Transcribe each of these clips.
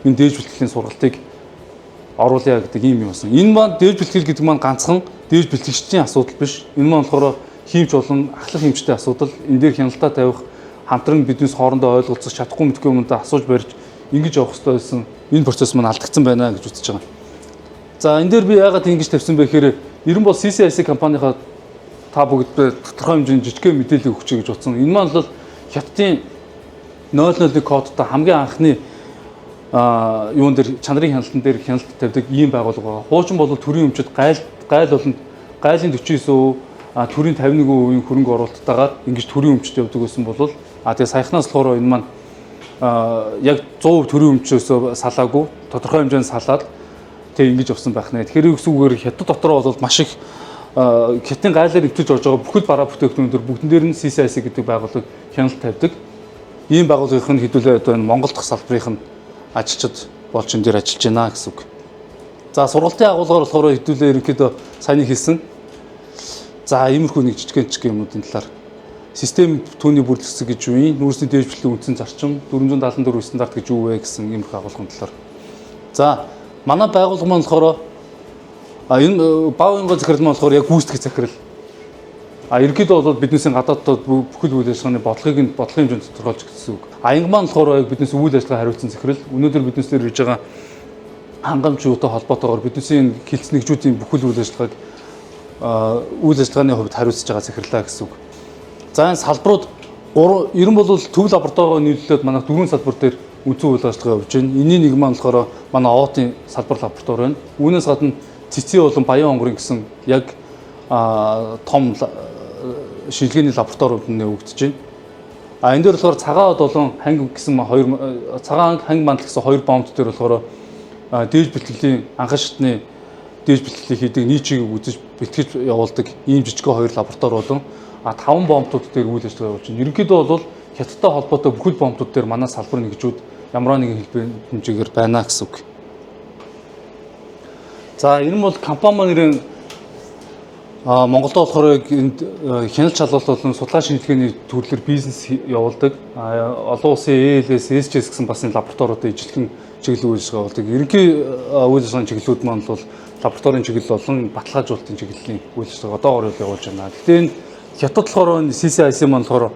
энэ дээж бэлтгэлийн сургалтыг оруулъя гэдэг юм байсан. Энэ маань дээж бэлтгэл гэдэг маань ганцхан дээж бэлтгэгчдийн асуудал биш. Энэ маань болохоор хиймч болон ахлах хэмжтэй асуудал. Энэ дээр хяналтаа тавих, хамтран биднээс хоорондоо ойлголцох, чадахгүй мэдгүй юмдаа асууж барьж ингэж явах хэрэгтэй байсан. Энэ процесс маань алдагдсан байна гэж үзэж байгаа. За энэ дээр би яагаад ингэж тавьсан бэ гэхээр ер нь бол CCIC компанийнхаа та бүгд тодорхой хэмжээний жижигхэн мэдээлэл өгч гэж утсан. Энэ маань бол хятадын 001 кодтой хамгийн анхны юун дээр чанарын хяналтан дээр хяналт тавьдаг ийм байгууллага. Хуучин бол төрийн өмчөд гайл болон гайлын 49%, төрийн 51% хөрөнгө оруулалттайгаар ингэж төрийн өмчөд явдаг гэсэн бол тэгээ саяхнаас болохоор энэ маань яг 100% төрийн өмчөөсөө салаагүй тодорхой хэмжээнд салаад тэгээ ингэж явсан байх нэ. Тэгэхээр үгсүүгээр хятад дотроо бол маш их хятадын гайлаар нэвтэж орж байгаа бүхэл бараа бүтээгдэхүүнүүд бүгдэн дээр нь CCIC гэдэг байгууллага хяналт тавьдаг. Ийм байгууллагын хэдүүлээ одоо энэ Монгол дахь салбарын ажилчид болж энэ дээр ажиллаж байна гэсэн үг. За сургалтын агуулгаар болохоор хэдүүлээ ерөнхийдөө сайн хэлсэн. За иймэрхүү нэг жижиг юмнуудын талаар систем түүний бүрдэлцэг гэж юу юм? Нүүрсний дээж бэлтгэлийн үндсэн зарчим 474 стандарт гэж юу вэ гэсэн иймэрхүү агуулгын талаар. За манай байгууллага маань болохоор энэ баавын захирал маань болохоор яг гүйцэтгэх захирал. Ерөнхийдөө бол биднээс гадаадд бүхэл үйл ажиллагааны бодлогын хэмжээнд тодорхойлж гэсэн үг. Аянга маань болохоор яг биднээс үйл ажиллагаа хариуцсан захирал. Өнөөдөр биднээс дээр хийж байгаа хангамж юутай холбоотойгоор биднээс хилц нэгжүүдийн бүхэл үйл ажиллагааны хувьд хариуцж байгаа захирлаа гэсэн үг. За энэ салбарууд ер нь бол төв лабораториогоо нийлүүлээд манай 4 салбар дээр үндсэн үйл ажиллагаа явуулж байна. Энийн нэг маань болохоор манай ООТ-ын салбар лаборатори байна. Үүнээс гадна цэцэн болон баян онгорын гэсэн яг том шилгээний лабораториуд нэгдэж байна. Энэ дээр болохоор цагаан болон ханги гэсэн цагаан ханги мандал гэсэн 2 бомб дээр болохоор дээж бэлтгэлийн анхан шатны дээж бэлтгэлийг хийдэг нийчийг үзэж бэлтгэж явуулдаг ийм жижигхэн 2 лаборатори болон 5 бомбтууд дээр үйл ажиллагаа явуулж байна. Ерөнхийдөө бол хятадтай холбоотой бүхэл бомбтууд дээр манай салбар нэгжүүд ямар нэгэн хэмжээгээр байна гэсэн үг. За энэ нь бол компани маань Монголд болохоор хяналт шалгалт болон судалгаа шинжилгээний төрлөөр бизнес явуулдаг. Олон улсын ELS, SGS гэсэн бас энэ лабораториудад ижилхэн чиглэл үйл ажиллагаа явуулдаг. Ерөнхий үйл ажиллагааны чиглэлүүд маань бол лабораторийн чиглэл болон баталгаажуулалтын чиглэлийн үйл ажиллагаа одоогоор явуулж байна. Гэхдээ энэ хятад болохоор CCIC маань болохоор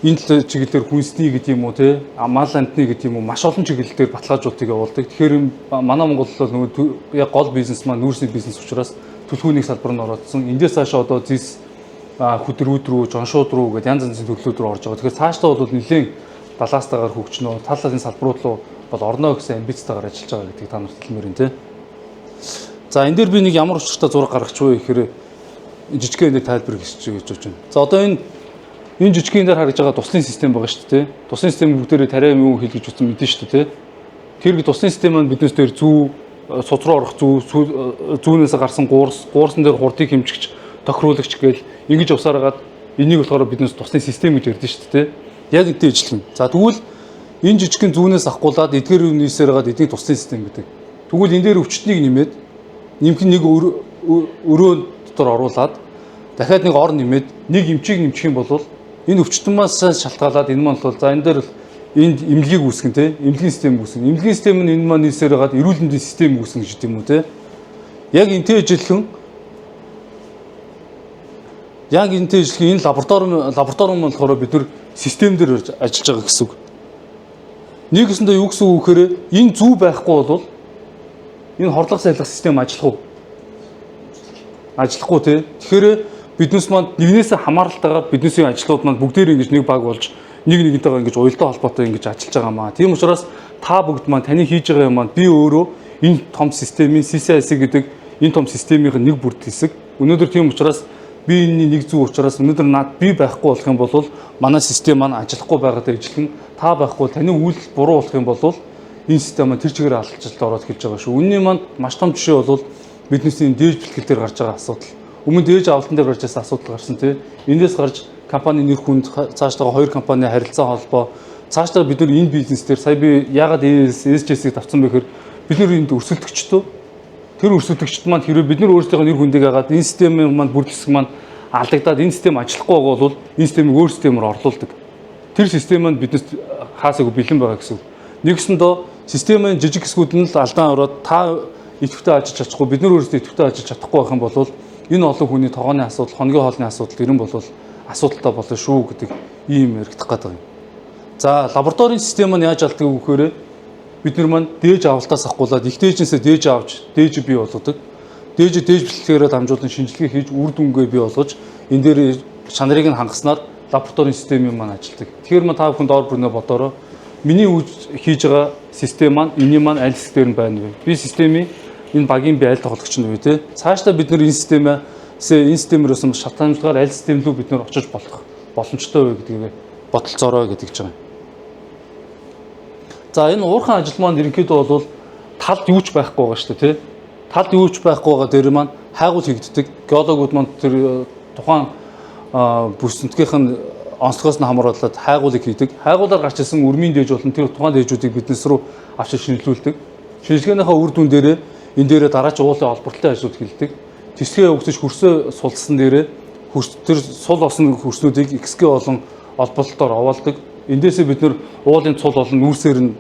энэ чиглэлээр хүнсний гэдэг юм уу те мал амтны гэдэг юм уу маш олон чиглэлээр баталгаажуулалтыг явуулдаг. Тэгэхээр манай Монгол бол нөгөө яг гол бизнес маань нүүрсний бизнес учраас төлхөөний салбар нь оролцсон. Эндээс цаашаа одоо зис хөдрүүд рүү, жоншууд руу гэдэг янз янзын төрлүүд рүү орж байгаа. Тэгэхээр цаашдаа бол нэлээд далаастайгаар хөгжнө. Талын салбарууд руу бол орно гэсэн амбицтайгаар ажиллаж байгаа гэдгийг та нарт хэлмээр байна те. За энэ дээр би нэг ямар учиртай зураг гаргач вэ гэхээр жижигхэн энэ тайлбар хийж өгч байна. За одоо энэ жижигхэн дээр харагдж байгаа туслын систем байгаа шүү дээ. Туслын систем бүгдээрээ тариа юм хэл гэж үзсэн мэдэн шүү дээ. Тэр туслын систем маань биднээс дээр зүү суц руу орох зүүнээс гарсан гуурсан дээр хурдыг хэмжигч тохируулагч гээл ингэж явсараад энийг болохоор биднээс тусны систем гэж ярьдэн шүү дээ. Яг энтэй ижилхэн. За тэгвэл энэ жижигхэн зүүнээс авахгуулаад эдгээр нийсээр гаад эдний тусны систем гэдэг. Тэгвэл энэ дээр өвчтнийг нэмээд нэмэх нэг өрөө дотор оруулаад дахиад нэг ор нэмээд нэг эмчийг нэмчих юм бол энэ өвчтөнмаас шалтгаалаад энэ маань бол за энэ дээр энд эмнэлгийг үүсгэн те эмнэлгийн систем үүсгэн. Эмнэлгийн систем нь энэ маань нийсээр гаад эрүүл мэндийн систем үүсгэн гэж юм уу те. Яг энтэй ижилхэн энэ лаборатори маань болохоор бид нар систем дээр ажиллаж байгаа гэсэн үг. Нэгэсэндээ юу гэсэн үг гэхээр энэ зүү байхгүй бол энэ хордлого сайлгах систем ажиллах уу? Ажиллахгүй те. Тэгэхээр биднээс маань нэгнээс хамааралтайгаар биднээсийн ажлууд маань бүгдээр ингэж нэг баг болж нэгнтэйгээ ингэж уялдаа холбоотой ингэж ажиллаж байгаа маа. Тийм учраас та бүгд маань таны хийж байгаа юм маань би өөрөө энэ том системийн CCIC гэдэг энэ том системийн нэг бүрд хэсэг. Өнөөдөр тийм учраас би энэний нэг зүү учраас өнөөдөр над би байхгүй болох юм бол манай систем маань ажиллахгүй байгаад ижилхэн та байхгүй таны үйлдэл буруу болох юм бол энэ систем маань тэр чигээр алчилтад ороод эхэлж байгаа шүү. Үнний маань маш том жишээ бол биднээсийн дээж бэлтгэл дээр гарч байгаа асуудал. Өмнө дээж авалтан дээр гарч байсан асуудал гарсан тийм. Эндээс гарч компани нэр хүнд цаашдаа хоёр компани харилцаа холбоо цаашдаа бид нар энэ бизнес дээр сая би яагаад SGS-ийг тавьсан бэ гэхээр бид нар энд өрсөлдөгчдөө тэр өрсөлдөгчд маань хэрвээ бид нар өөрсдийнхөө нэр хүндийг хагаад энэ системийн маань бүрдэлсэг маань алдагдаад энэ систем ажиллахгүй байгаа бол энэ системийг өөр системээр орлуулдаг. Тэр систем маань биднээс хаасаагүй бэлэн байгаа гэсэн үг. Нэгсэндөө системийн жижиг хэсгүүд нь л алдаан ороод та идэвхтэй ажиллаж чадахгүй, бид нар өөрсдөө идэвхтэй ажиллаж чадахгүй байх юм бол энэ олон хүний тогооны асуудал, хоногийн хоолны асуудал ирэн бол асуудалтай болно шүү гэдэг ийм яригдах гэдэг юм. За лабораторийн систем нь яаж алддаг вэ гэхээр бид нар маань дээж авалтаас ахгуулаад их дээжнээсээ дээж авч дээж бий болгодог. Дээж бэлтгэрээр дамжуулан шинжилгээ хийж үр дүнгээ бий болгож энэ дээр шанарыг нь хангаснаар лабораторийн системийн маань ажилладаг. Тэгэхээр та бүхэн доор бүрнээ бодороо миний хийж байгаа систем маань энэ маань аль хэсгээр нь байна вэ? Би системийн энэ багийн би аль тоглогч нь вэ те? Цаашдаа бид нар энэ системээс шатамжлагаар аль систем рүү бид нар очиж болох боломжтой вэ гэдгийг бодолцоорой гэдэг ч юм. За энэ уурхайн ажил маань ерөнхийдөө бол талд юу ч байхгүй байгаа шүү дээ тий. Талд юу ч байхгүй байгаа дээр маань хайгуул хийгддэг. Геологууд маань тэр тухайн бүс нутгийнх нь онцлогоос нь хамруулаад хайгуулыг хийдэг. Хайгуулаар гарч ирсэн өрмийн дээж болон тэр тухайн дээжүүдийг биднес рүү авч шинжилүүлдэг. Шинжилгээнийхээ үр дүн дээрээ энэ дээрээ дараач уулын олборлолтын ажлууд хийлдэг. Тэсгээ өгсөж хөрсөө сулсан дээрээ тэр сул осон хөрснүүдийг XG болон олборлолтоор овоолдог. Эндээсээ бид нэр уулын цул болон нүүрсээр нь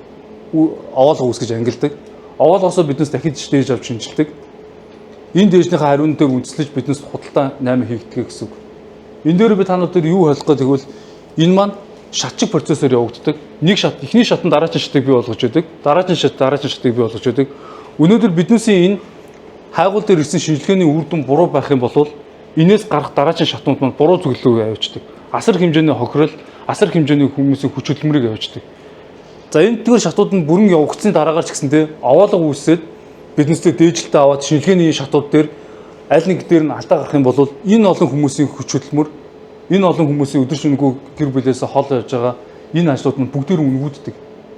овоолго үүсгэж ангилдаг. Овоолгосоо биднес дахид дээж авч шинжилдэг. Энэ дээжнийхээ хариунд дээр үндэслэж биднес худалдаа 8 хийгдэг гэсэн үг. Энэ дээр би тануудад юу хэлэх гээд тэгвэл энэ маань шатчиг процессор явагддаг. Нэг шат эхний шатанд дараагийн шатыг бий болгож өгдөг. Дараагийн шатыг бий болгож өгдөг. Өнөөдөр биднээсийн энэ хайгуул дээр ирсэн шинжилгээний үр дүн буруу байх юм бол энээс гарах дараагийн шатууд маань буруу зөвлөлөө явуулдаг. Асар хэмжээний хохирол, асар хэмжээний хүмүүсийн хүч хөдөлмөрийг явуулдаг. За энэ тэгвэл шатууд нь бүрэн явагдсны дараагаар ч гэсэндээ овоолго үүсээд биднээсээ дээжилтээ аваад шинжилгээний шатууд дээр аль нэг дээр нь алдаа гарах юм бол энэ олон хүмүүсийн хүч хөдөлмөр, энэ олон хүмүүсийн өдөр шөнөгүй гэр бүлээсээ хол явж байгаа энэ ажлууд нь бүгдээр өнгүүддэг.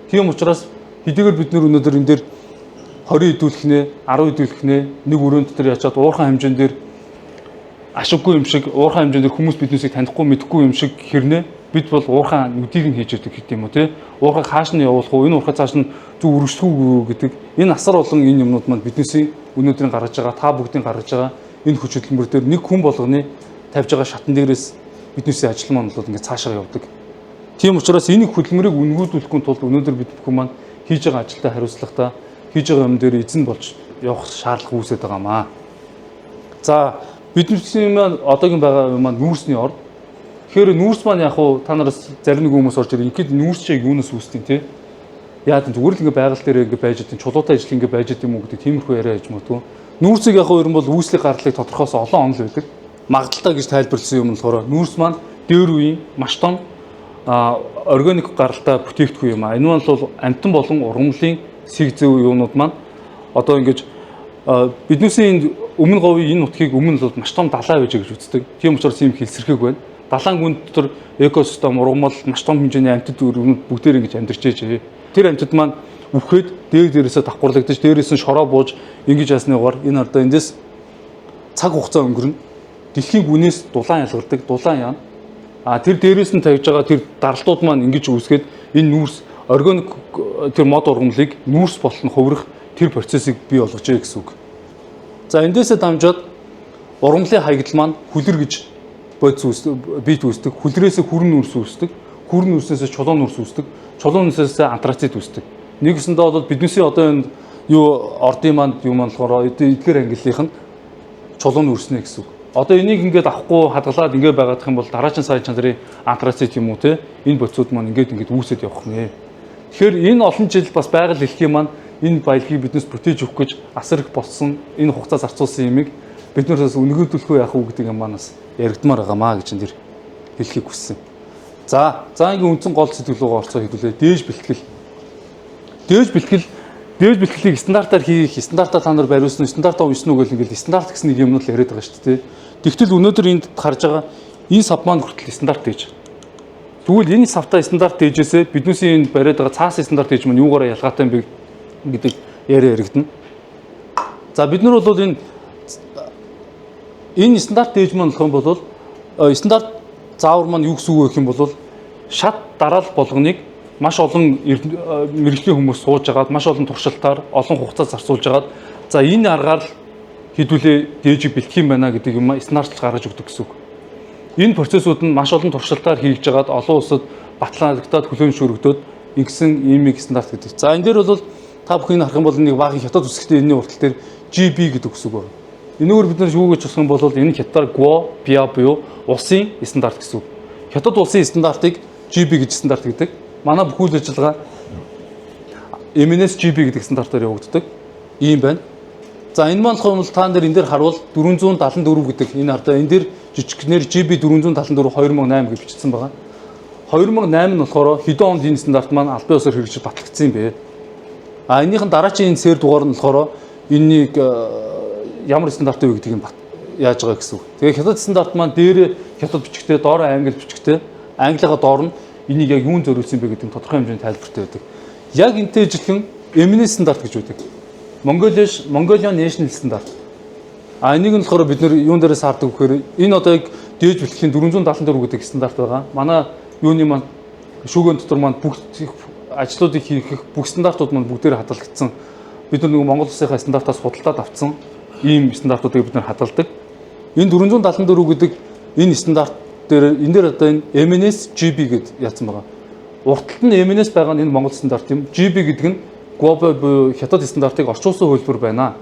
Тийм учраас хэдийгээр бид нөр өнөөдөр энэ дээр 20 хэдүүлэх нэ, 10 хэдүүлэх нэ, нэг өрөөнд дээр ячаад уурхайн хэмжээнд дээр ашиггүй юм шиг, уурхайн хэмжээнд дээр хүмүүс биднээсээ танихгүй мэдхгүй юм шиг хэрнээ бид бол уурхайн нүдийг нь хийж яадаг гэдэг юм уу те. Уурхайг хааш нь явуулах уу, энэ уурхай цааш нь зүг өргөсгөх үү гэдэг энэ асар олон энэ юмнууд маань биднээсээ өнөөдрийн гаргаж байгаа, та бүгдийн гаргаж байгаа энэ хүч хөдөлмөр дээр нэг хүн болгоны тавьж байгаа шатан дээрээс биднээсээ ажил маань бол ингээд цаашаа явдаг. Тийм учраас энэ хөдөлмөрийг үнгүүдүүлэхгүй тулд өнөөдөр бид бүхэн маань хийж байгаа ажилдаа хариуцлагатай хийж байгаа юм дээр эзэн болж явах шаардлага үүсэж байгаамаа. За бидний маань одоогийн байгаа юм маань нүүрсний орд. Тэгэхээр нүүрс маань яг уу та нараас зарим нэг хүмүүс орж ирэх ингээд нүүрс чиг юунаас үүсдэг те. Яа гэвэл зүгээр л ингээд байгаль дээр ингээд байж байгаа чулуутай ажил ингээд байж байгаа юм уу гэдэг тиймэрхүү яриа хийж магадгүй. Нүүрсийг яг уу ер нь бол үүслийг гарлыг тодорхойлсо олон онол байдаг. Магадaltaй гэж тайлбарласан юм болохоор нүүрс маань дээр үеийн маш том органик гаралтай бүтээгдэхүүн юм аа. Энэ нь бол амтан болон ургамлын сэг зэв юунууд маань одоо ингэж биднээсээ өмнө говийн энэ нутгийг өмнө л маш том далай байж гэж үздэг. Тийм учраас ийм хэлсэрхэг байна. Далайн гүнд дотор экосистем ургамал маш том хэмжээний амьтад бүгдээр ингэж амьдарч ээжээ. Тэр амьтад маань үхээд дээрээсээ давхарлагдаж дээрээс нь шороо бууж ингэж ясныгаар энэ одоо эндээс цаг хугацаа өнгөрнө. Дэлхийн гүнээс дулаан ялгардаг, дулаан яана. Тэр дээрээс нь тавьж байгаа тэр даралтууд маань ингэж үүсгээд энэ нүүрс органик тэр мод ургамлыг нүүрс болон хувирах тэр процессыг бий болгож байгаа гэсэн үг. За эндээсээ дамжаад ургамлын хаягдал маань хүлэр гэж бодис бит үүсдэг. Хүлрээсээ хүрэн нүүрс үүсдэг. Хүрэн нүүрснээс чулуун нүүрс үүсдэг. Чулуун нүүрсээс антрацит үүсдэг. Нэгэсэндээ бол биднээсээ одоо энэ юу ордын маань юм болохоор эдгээр ангиллынх нь чулуун нүүрснэ гэсэн үг. Одоо энийг ингээд авахгүй хадгалаад ингээд байгаадах юм бол дараагийн сая чанарын антрацит юм уу те энэ бодисууд маань ингээд үүсээд явах нэ. Тэгэхээр энэ олон жил бас байгаль дэлхийн маань энэ баялагийг биднээс бүтээж өгөх гэж асар их болсон энэ хугацаа зарцуулсан юмыг бид нараас өнгөдөлөхөө яах уу гэдэг юм манаас яригдмаар байгаамаа гэж энэ хэлхийг хүссэн. За ингийн үндсэн гол сэтгэл рүү орцоо хэдүүлээ. Дээж бэлтгэлийг стандартаар хийх, стандартаа та нар бариулсан, стандартаа уншсан уу гэл ингээл стандарт гэсэн нэг юмнууд л яриад байгаа шүү дээ. Тэгтэл өнөөдөр энд харж байгаа энэ сав маань хүртэл стандарт дээж. Тэгвэл энэ савтаа стандарт дээжээсээ биднээсээ энд бариад байгаа цаас стандарт дээж маань юугаараа ялгаатай юм бэ гэдэг яриа яригдана. За бид нар бол энэ стандарт дээж маань болох юм бол стандарт заавар маань юу гэсэн үг вэ гэх юм бол шат дараалал болгоныг маш олон мэргэжлийн хүмүүс сууж агаад маш олон туршилтаар олон хугацаа зарцуулж агаад за энэ аргаар хэдүүлээ дээжийг бэлтгэх юм байна гэдэг юм стандарт гаргаж өгдөг гэсэн үг. Энэ процессууд нь маш олон туршилтаар хийж агаад олон улсад батлагдаад хүлээн зөвшөөрөгдөөд ингэсэн иймиг стандарт гэдэг. За энэ дээр бол та бүхэн харах юм бол нэг багын хятад үсгтэй энэний уртал дээр GB гэдэг үсэг байна. Энэгээр бид нар юу гэж хэлэх юм бол энэ хятадаар GOBIA буюу улсын стандарт гэсэн үг. Хятад улсын стандартыг GB гэж стандарт гэдэг. Манай бүх үйл ажиллагаа MNS-GB гэдэг стандартаар явагддаг. Ийм байна. За энэ маань болохоор та нар энэ дээр харуул 474 гэдэг энэ хардаа энэ дээр жижигнэр GB 474 2008 гэж бичсэн байгаа. 2008 нь болохоор хэдэн онд энэ стандарт маань албан ёсоор хэрэгжиж батлагдсан юм бэ? А энийхэн дараачийн сэр дугаар нь болохоор энэнийг ямар стандарт вэ гэдгийг яаж байгаа гэсэн үг. Тэгээ хятад стандарт маань дээр хятад бичгтээ, доор англи бичгтээ, англигаа доор нь энийг яг юунд зориулсан бэ гэдэг нь тодорхой хэмжээний тайлбартай байдаг. Яг энтэй ижилхэн MNS стандарт гэж үүдэг. Mongolian National Standard. А энийг нь болохоор бид нэр юун дээрээс хардаг вэхээр энэ одоо яг дээж бэлтгэхийн 474 гэдэг стандарт байгаа. Манай юуны маань шүүгэн дотор маань бүх ажлуудыг хийх бүх стандартууд маань бүгдээр хадгалагдсан. Бид нар нэг Монгол улсынхаа стандартаас худалдаад авсан ийм стандартуудыг бид нар хадгалдаг. Энэ 474 гэдэг энэ стандарт дээр энэ дээр одоо энэ MNS-GB гэд яатсан байгаа. Уртталт нь MNS байгаа нь энэ Монгол стандарт юм. GB гэдэг нь глобал буюу хятад стандартыг орчуулсан хөлбөр байна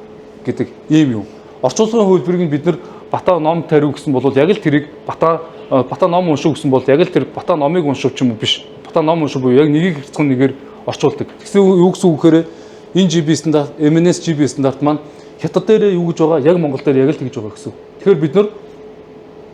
гэдэг ийм юм. Орчуулсан хөлбөрийг нь бид нар бата ном тариу гэсэн бол яг л тэрийг бата ном уншив гэсэн бол яг л тэр бата номыг уншив ч юм уу биш. Бата ном уншив буюу яг нэгийг хэрцэн нэгээр орчуулдаг. Тэгсэн юу гэсэн үг гэхээр энэ GB стандарт MNS GB стандарт маань хятад дээр юу гэж байгаа яг Монгол дээр яг л тэгж байгаа гэсэн. Тэгэхээр бид нар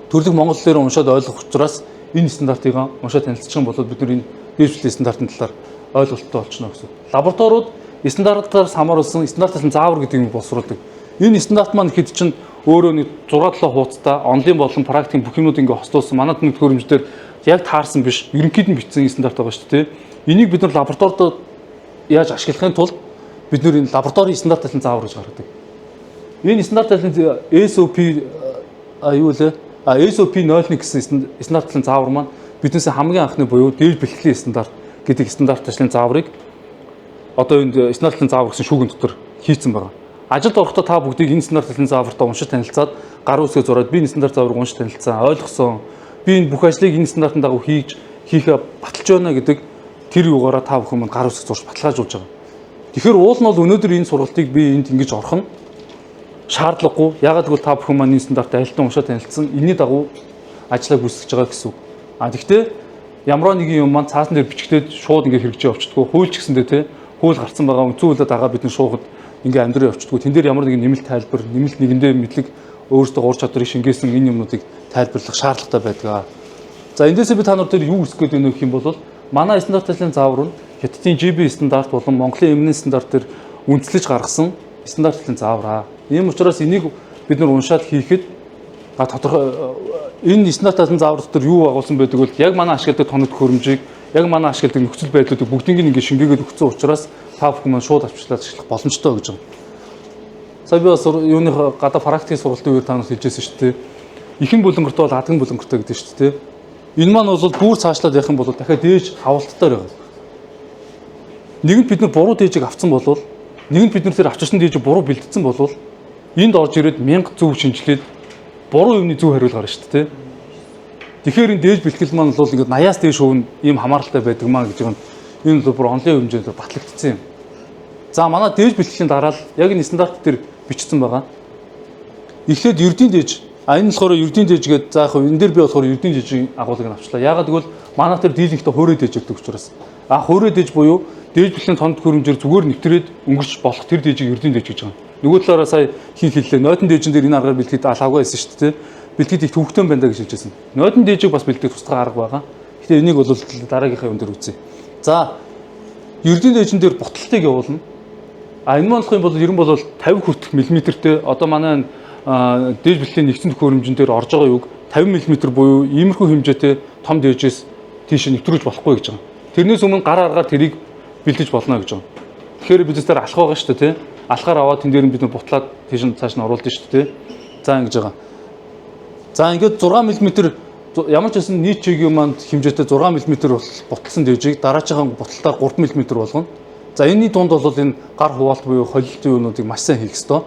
төрлөх монгол дээр уншаад ойлгох учраас энэ стандартыг уншаад танилцчих юм бол бид нар энэ дээжлэлийн стандартын талаар ойлголттой болчихно гэсэн. Лабораториуд стандартаар хамааруулсан стандартаас заавар гэдэг юм боловсруулдаг. Энэ стандарт маань хэд чинь өөрөө нэг 6-7 хуудастай онлайн болон практикийн бүх юмнууд ингээ хослуулсан. Манайд нэг төхөөрөмждөр яг таарсан биш, ерөнхийд нь бичсэн стандарт байгаа шүү дээ. Энийг бид нар лабораторид яаж ашиглахын тулд бид нар энэ лабораторийн стандартын заавар гэж гаргадаг. Энэ стандартын SOP юу лээ? SOP 01 гэсэн стандартын заавар маань биднээс хамгийн анхны буюу дээд бэлтгэлийн стандарт гэдэг стандартын зааврыг одоо энэ стандартын заавар гэсэн шүүгэн дотор хийцэн байгаа. Ажилд орохдоо та бүгдийг энэ стандартын заавартай уншиж танилцаад гар үсгээ зураад би энэ стандарт зааврыг уншиж танилцсан, ойлгосон. Би энэ бүх ажлыг энэ стандартын дагуу хийхээ баталж байна гэдэг тэр югаараа та бүхэн мань гар үсэг зурж баталгаажуулж байгаа. Тэгэхээр уул нь бол өнөөдөр энэ сургалтыг би энд ингэж орох нь шаардлагагүй. Ягаад гэвэл та бүхэн маань энэ стандартыг айлтан уншаад танилцсан. Энэний дагуу ажиллаж гүйцэтгэж байгаа гэсэн үг. Тэгэхдээ ямар нэгэн юм маань цаасан дээр бичигдээд шууд ингэ хэрэгжиж явчихдаггүй. Хууль ч гэсэндээ те хууль гарсан байгаа үнцэн хуулиад байгаа бидний шуухад ингээ амьдраа явчихдаггүй. Тэн дээр ямар нэгэн нэмэлт тайлбар, нэмэлт нэгэндээ мэдлэг өөрсдөө ур чадварыг шингээсэн энэ юмнуудыг тайлбарлах шаардлагатай байдаг. За эндээсээ би та нар дээр юу үсэх гээд байна гэх юм бол манай стандартын заавар нь хятадын GB стандарт болон Монголын MNS стандарт төр үндэслэж гаргасан стандартын заавар. Ийм учраас энийг бид нар уншаад хийхэд тодорхой энэ стандартын заавар дотор юу агуулсан байдаг бол яг манай ашигладаг тоног төхөөрөмжийг, яг манай ашигладаг нөхцөл байдлуудыг бүгдийг ингээ шингээгээд өгсөн учраас та бүхэн маань шууд авчлаад ажиллах боломжтой гэж байна. Сая би бас юуны гадаа практикийн сургалтын үеэр та нарт хэлжсэн шүү дээ. Ихэн булангартай бол адган булангартай гэдэг шүү дээ. Энэ маань бол бүр цаашлаад явах юм бол дахиад дээж хавалттай байгаа. Нэгэнт бид нар буруу дээжийг авсан болвол, нэгэнт бид нар тэр авчирсан дээжийг буруу бэлдсэн болвол энд орж ирээд 1000 зөв шинжилээд буруу юмны зөв хариулт гарна шүү дээ. Тэгэхээр энэ дээж бэлтгэл маань бол ингээд 80-аас дээш хувь нь ийм хамааралтай байдаг маа гэж байна. Энэ бол бүр онлайн хэмжээгээр батлагдсан юм. За манай дээж бэлтгэлийн дараа л яг энэ стандарт дээр бичсэн байгаа. Эхлээд ердийн дээж, энэ болохоор ердийн дээж гэдэг за яг энэ дээр би болохоор ердийн дээжийн агуулгыг авчлаа. Яагаад гэвэл манай тэр дийлэнхтэй хуурай дээж гэдэг учраас. Хуурай дээж буюу дээж бэлтгэлийн тоног хөрөмжөөр зүгээр нэвтрээд өнгөрч болох тэр дээжийг ердийн дээж гэж байгаа. Нөгөө талаараа сая хин хэллээ. Нойтон дээжин дээр энэ аргаар бэлтгэхэд алхаагүй байсан шүү дээ. Бэлтгэд их төвхтөн байна гэж хэлжсэн. Нойтон дээжийг бас бэлтгэх тусгай арга байгаа. Гэхдээ энийг бол дараагийнхаа юм дээр үзье. За ердийн дээжин дээр бутлалтыг явуулна. Энэ маань болох юм бол ер нь бол 50 хүртэх миллиметртэй одоо манай дээж бэлтгэлийн нэгдсэн төхөөрөмжн дээр орж байгаа юг 50 мм буюу иймэрхүү хэмжээтэй том дээжээс тийш нэвтрүүлж болохгүй гэж байгаа. Тэрнээс өмнө гар аргаар тэрийг бэлдэж болно гэж байгаа. Тэгэхээр бид зөвхөн алах байгаа шүү дээ, тий. Алхаар аваад тэн дээр нь бид бутлаад тийш цааш нь оруулдаг шүү дээ, тий. За ингэж байгаа. За ингээд 6 мм ямар ч байсан нийт чигийн манд хэмжээтэй 6 мм бутлсан дээжийг дараачихан бутлалтаар 3 мм болгоно. За энэний дунд бол энэ гар хуваалт буюу холилтын юунуудыг маш сайн хийх ёстой.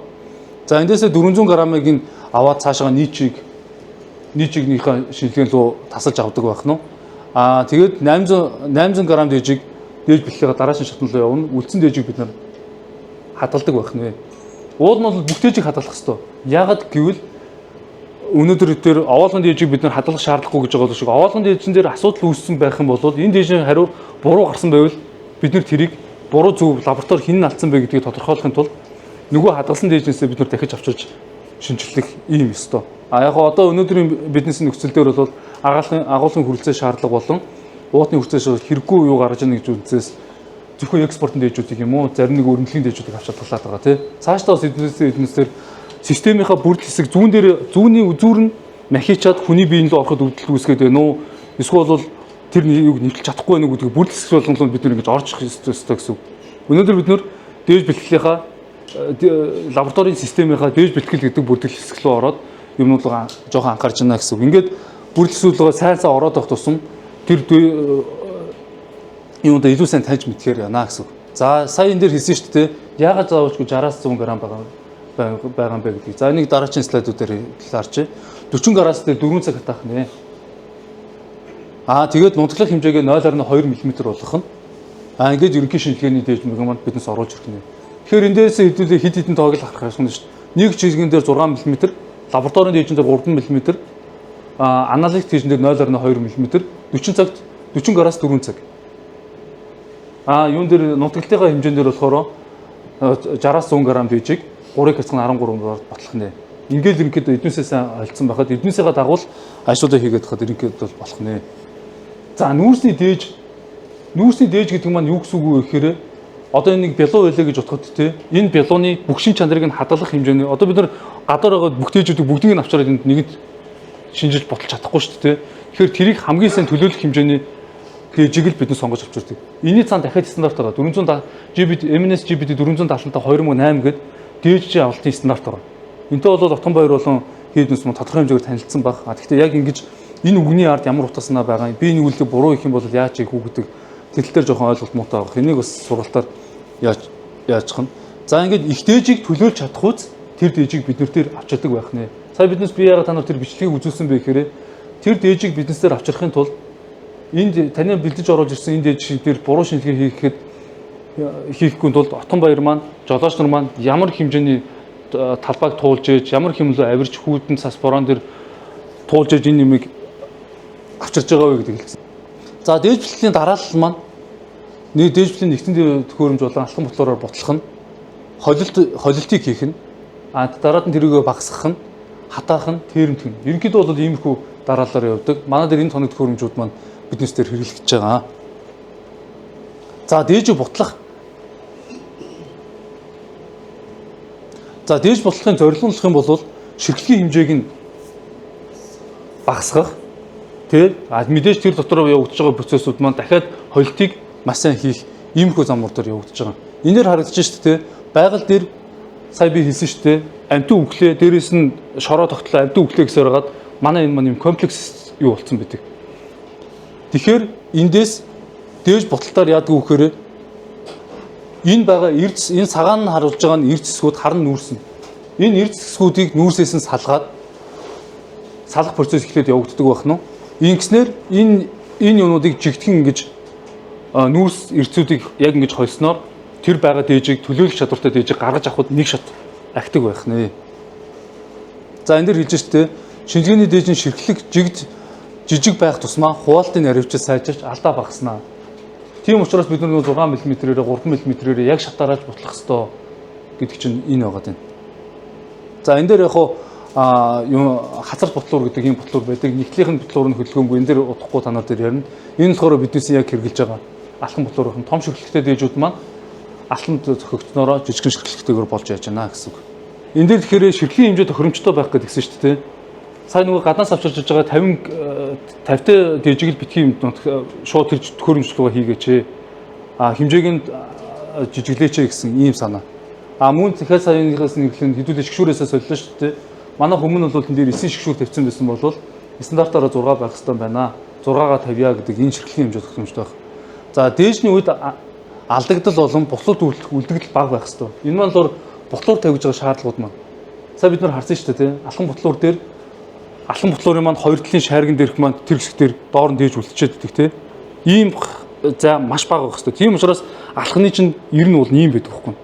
За эндээсээ 400 грамыг ин аваад цаашаа нийтчигнийхээ шинжилгээ рүү тасалж авдаг байх нь. Тэгээд 800 грамм дээжийг дээж бэлтгэгээ дараашин шатналуу явна. Үлдсэн дээжийг бид нар хадгалдаг байх нэ. Уул нь бол бүх дээжийг хадгалах ёстой. Яагаад гэвэл өнөөдөр тэр овоолгон дээжийг бид нар хадгалах шаардлагагүй гэж байгаа шиг овоолгон дээжин дээр асуудал үүссэн байх юм бол энэ дээжийн хариу буруу гарсан байвал бид нар тэрийг буруу зөв лаборатори хэн нь алдсан бэ гэдгийг тодорхойлохын тулд нөгөө хадгалсан дээжнээсээ бид нар дахиж авчирч шинжилэх ийм ёстой. Яг одоо өнөөдрийн бизнесийн нөхцөл дээр бол агуулгын хүрэлцээ шаардлага болон уутны хүрэлцээ хэрэггүй юу гарч ийн гэж үзээс зөвхөн экспортын дээжүүдийг юм уу зарим нэг өрнөлийн дээжүүдийг авч чадгалаад байгаа тий. Цаашдаа бас эднээсээр системийнхаа бүрд хэсэг зүүнний үзүүр нь махичаад хүний биеийн рүү ороход өвдөлт үүсгээд байна уу? Эсвэл бол тэр юуг нэвтэлж чадахгүй байна уу гэдгийг бүрд хэсэг болгонлоо бид нэг ингэж орж ирэх ёстой гэсэн үг. Өнөөдөр бид нөр дээж бэлтгэлийнхаа лабораторийн системийнхаа дээж бэлтгэл гэдэг бүрдэл хэсэг рүү ороод юмнуудаа жоохон анхаарч байна гэсэн үг. Ингээд бүрдэл хэсгүүгээ сайн ороод авах тусам тэр юундаа илүү сайн таньж мэдхээр яана гэсэн үг. За сая энэ дээр хэлсэн шүү дээ. Яагаад заавалжгүй 60-аас 100 г байгаа юм бэ гэдгийг. За энийг дараагийн слайдууд дээр харчээ. 40 г-аас дээр 4 цаг хатаах нэ. Тэгээд нутаглах хэмжээгээ 0.2 мм болгох нь. Ингээд ерөнхий шинжилгээний дээж мөнгөнд биднес оруулж ирэх нэ. Тэгэхээр эндээс хэдүүлээ хэд хэдэн тоог л харах юм шүү дээ. Нэг чиглэгэн дээр 6 мм, лабораторийн дээжин дээр 3 мм, аналитик дээжин дээр 0.2 мм, 40 цагт 40 г-аас 4 цаг. Юун дээр нутагталтынхаа хэмжээнд дээр болохоор 60-аас 100 г дээжийг 3-ыг хэсэг нь 13 г ботлох нэ. Ингээд ерөнхийдөө эднээсээ сайн олцсон байхад эднээсээ дагуул ажлуудаа хийгээд хахад ерөнхийдөө бол болох нэ. За нүүрсний дээж гэдэг маань юу гэсэн үг вэ гэхээр одоо энэ нэг бялуу байлаа гэж бодоход те энэ бялууны бүх шин чанарыг нь хадгалах хэмжээний одоо бид нар гадаар байгаа бүх дээжүүдийг бүгдийг нь авчираад энд нэгэнд шинжилж бодлож чадахгүй шүү дээ. Тэгэхээр тэрийг хамгийн сайн төлөөлөх хэмжээний дээжийг л бид нар сонгож авчирдаг. Энийний цаана дахиад стандарт байгаа. 400 MNS GBD 475 2008 гэдэг дээжийн авалтын стандарт байгаа. Энтэй бол Отгонбаяр болон хийднэс мөн тодорхой хэмжээгээр танилцсан баг. Гэхдээ яг ингэж энэ үгний ард ямар утгаснаа байгаа юм. Би энэ үгэлийг буруу их юм бол яаж хийх үү гэдэг тэтл дээр жоохон ойлголт муутай байгаа. Энийг бас сургалтаар яаж хань. За ингээд их дээжийг төлөөлж чадах үз тэр дээжийг бид нар дээр авчирдаг байх нэ. Сая биднес би яагаад та нар тэр бичлэгийг үзүүлсэн бэ гэхээр тэр дээжийг биднесээр авчрахын тулд энд таны бэлдэж оруулж ирсэн энэ дээж дээр буруу шинжилгээ хийхгүй тулд Отгонбаяр маань жолооч нар маань ямар хэмжээний талбайг туулж ээж ямар хэмнэлөө авирч хүүдэн цас борон дээр туулж ээж энэ нэмийг авчирж байгаа вэ гэдэг хэлсэн. За дээж бэлтгэлийн дараалал маань нэг дээж бэлтгэлийн нэгтэн төхөөрөмж болон алхам ботлороор ботлох нь холилтыг хийх нь дараад нь тэрийгэ багасгах нь хатаах нь тэрэмтэх нь ерөнхийдөө бол иймэрхүү дараалалаар явдаг. Манай дээр энэ тоног төхөөрөмжүүд маань биднес дээр хэрэглэж байгаа. За дээж бутлах. За дээж ботлохын зорилгоолох юм бол ширхлэгийн хэмжээг нь багасгах. Мэдээж тэр дотор явагдаж байгаа процессууд маань дахиад холилтыг маш сайн хийх иймэрхүү замуур дээр явагдаж байгаа. Энээр харагдаж шүү дээ. Байгаль дээр сая би хэлсэн шүү дээ. Амтын үглээ дээрээс нь шороо тогтлоо амтын үглээ гэсээр хагаад манай энэ маань юм комплекс юу болцсон байдаг. Тэгэхээр эндээс дээж ботлолтоор яадаг вэ гэхээр энэ байгаа эрдэс энэ цагаан нь харуулж байгаа нь эрдэс хэсгүүд харан нүүрсэн. Энэ эрдэс хэсгүүдийг нүүрсээс нь салгаад салах процесс эхлээд явагддаг байх нь. Ингэснээр энэ юмнуудыг жигтгэн ингэж нүүрс эрдэсүүдийг яг ингэж хойсноор тэр байгаа дээжийг төлөөлөх чадвартай дээжийг гаргаж авахд нэг шат актив байх нэ. За энэ дэр хэлж штэ шинжилгээний дээжийн ширхлэг жижиг байх тусмаа хуваалтын наривчид сайжирч алдаа багаснаа. Тийм учраас бид нар 6 мм-ээр 3 мм-ээр яг шатаарааж бутлах ёстой гэдэг чинь энэ байгаа юм. За энэ дээр яг хацар ботлуур гэдэг ийм ботлуур байдаг. Нэгтлийнхэн ботлуур нь хөдөлгөөнгүй энэ дээр удахгүй танаар дээр ярина. Энэ болохоор биднээс яг хэрэгжилж байгаа алхам ботлуурын том ширхлэгтэй дээжүүд маань алхамд зохигдсноороо жижигхэн ширхлэгтэйгээр болж яаж байна гэсэн үг. Энэ дээр тэгэхээр ширхлийн хэмжээ тохиромжтой байх гэдгийгсэн шүү дээ. Сая нөгөө гаднаас авчирж байгаа 50-тай дээжийг л битгий юм шууд тэр төхөөрөмжлөгөө хийгээч. Хэмжээг нь жижиглээч гэсэн ийм санаа. Мөн дахиад саяынхаас нэглэн хэдүүлээ шгшүүрээсээ солилоо шүү дээ. Манай хүмүүн бол энэ дээр 9 шгшүүр тавьсан байсан бол стандартаараа 6 байх хэрэгтэй байна. 6-га 50-я гэдэг энэ ширхлийн хэмжээ тохиромжтой байх. За дээжний үед алдагдал болон бутлууд үлдэгдэл бага байх хэрэгтэй. Энэ маань л бутлуур тавьж байгаа шаардлагууд маань. Сая бид нар харсан шүү дээ, алхам бутлуур дээр алхам бутлуурын маань хоёр талын шаарган дээрх маань тэр хэсгээр доор нь дээж үлдчихэд байдаг тийм. Ийм за маш бага байх хэрэгтэй. Тийм учраас алхны чинь ер нь бол ийм байдаг байхгүй.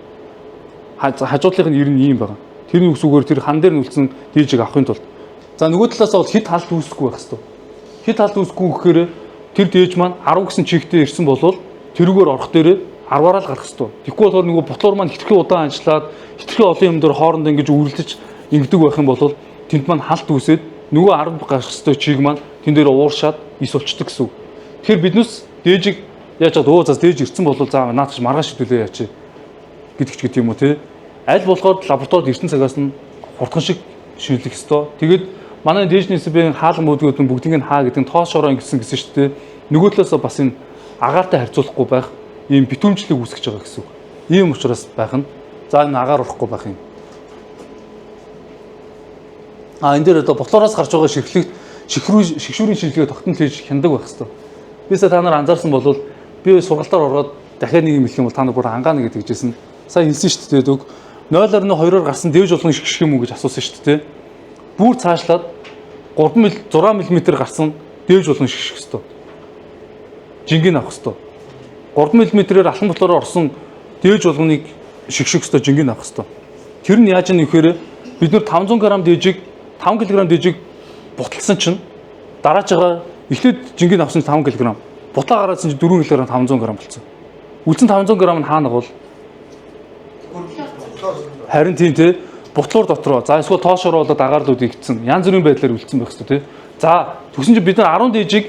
хажуудлынх нь ер нь ийм байгаа. Тэрний үсгээр тэр хан дээр нүлцэн дээжийг авахын тулд. За нөгөө талаас бол хит халт үүсэхгүй байх хэвээр. Хит халт үүсэхгүй гэхээр тэр дээж маань 10 гэсэн чигтээ ирсэн болвол тэрүүгээр орох дээрээ 10-аараа л гарах хэвээр. Тэгэхгүй болохоор нөгөө ботлоор маань хитрхи удаан ажиллаад хитрхи олон юм дээр хоорондоо ингэж үргэлж ингэдэг байх юм бол тэнд маань халт үүсээд нөгөө 10 гарах хэвээр чиг маань тэн дээр ууршаад ис болчдөг гэсэн үг. Тэгэхээр биднес дээжийг яаж чад зас дээж ирсэн бол за наадч маргааш шидүүлээ яач гэдэг ч гэдэг юм уу те. Аль болохоор лабораторид эртэн цагаас нь хурдхан шиг шинжлэх ёстой. Тэгээд манай дээжний сэбийн хаалган мөдгүүд нь бүгдийг нь хаа гэдэг нь тоос шороо ингэсэн гэсэн шүү дээ. Нөгөө талаас бас энэ агаартай харьцуулахгүй байх ийм битүүмжлэг үүсгэж байгаа гэсэн үг. Ийм учраас байх нь за энэ агаар орохгүй байх юм. Энэ дээр одоо ботлороос гарч байгаа ширхлэгт шигшүүрийн шинжилгээ тогтмол хийж хяндаг байх хэвээр. Бисээ та нар анзаарсан бол би сургалтаар ороод дахиад нэг юм хэлэх юм бол та нар бүр ангаана гэдэг жисэн. Сайн хэлсэн шүү дээ дөг. 0.2-оор гарсан дээвж болгон шигших юм уу гэж асуусан шүү дээ. Бүр цаашлаад 6 мм гарсан дээвж болгон шигших хэвээр. Жингийн авах хэвээр. 3 мм-ээр алхан ботлороор орсон дээвж болгоныг шигших хэвээр жингийн авах хэвээр. Тэр нь яаж юм нэхээр бид нэр 500 г дээжийг 5 кг дээжийг буталсан чинь дараажгаа эхлээд жингийн авсан 5 кг. Бутлаа гараадсан чинь 4 кг 500 г болсон. Үлдсэн 500 г нь хаана бол харин тийм те бутлуур дотроо за эсвэл тоошоор болоод агаарл үдэгдсэн янз бүрийн байдлаар үлдсэн байх хэрэгтэй те. За тэгсэн чинь бид нар 10 дээжийг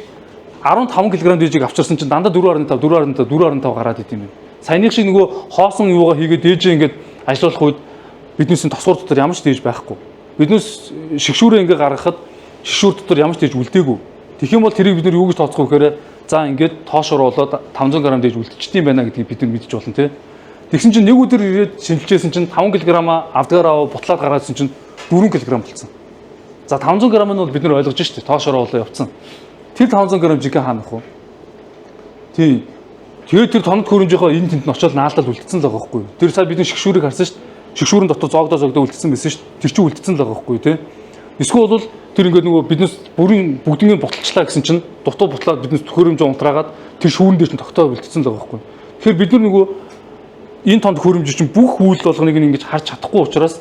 15 кг дээжийг авчирсан чинь дандаа 4.5 гараад идэм юм. Саяных шиг нөгөө хоосон юугаа хийгээд дээжээ ингээд ажиллуулах үед биднээс тосгуур дотор ямар ч дээж байхгүй. Биднээс шигшүүрээ ингээд гаргахад шигшүүр дотор ямар ч дээж үлдээгүй. Тэгэх юм бол тэрийг бид нар юу гэж тооцох вэ гэхээр за ингээд тоошоор болоод 500 г дээж үлдчихдэм байна гэдгийг бид нар мэдж болно те. Тэгсэн чинь нэг өдөр ирээд шинжилжсэн чинь 5 кг авдгаараа бутлаад гаргаадсэн чинь 4 кг болсон. За 500 г нь бол бид нар ойлгож штэ тоошоор болоо явцсан. Тэр 500 г жиг хаана ах вэ? Тийм. Тэгээд тэр тоног хөрөмжийнхөө энэ тэнд нь очиод наалдал үлдсэн л байгаа байхгүй юу? Тэр сая бидний шигшүүрийг харсан штэ. Шигшүүрэн дотор зоогдоо үлдсэн байсан штэ. Тэр чинь үлдсэн л байгаа байхгүй юу те? Эсвэл бол тэр ингээд нөгөө биднес бүрийн бүгднийг буталчлаа гэсэн чинь дутуу бутлаад биднес хөрөмжөө унтраагаад тэр шүүрэн дээр чинь тогтоо үлдсэн л байгаа байхгүй юу? Тэгэхээр бид нар нөгөө энэ тонд хөрөмж чинь бүх үйл болгоныг ингэж харж чадахгүй учраас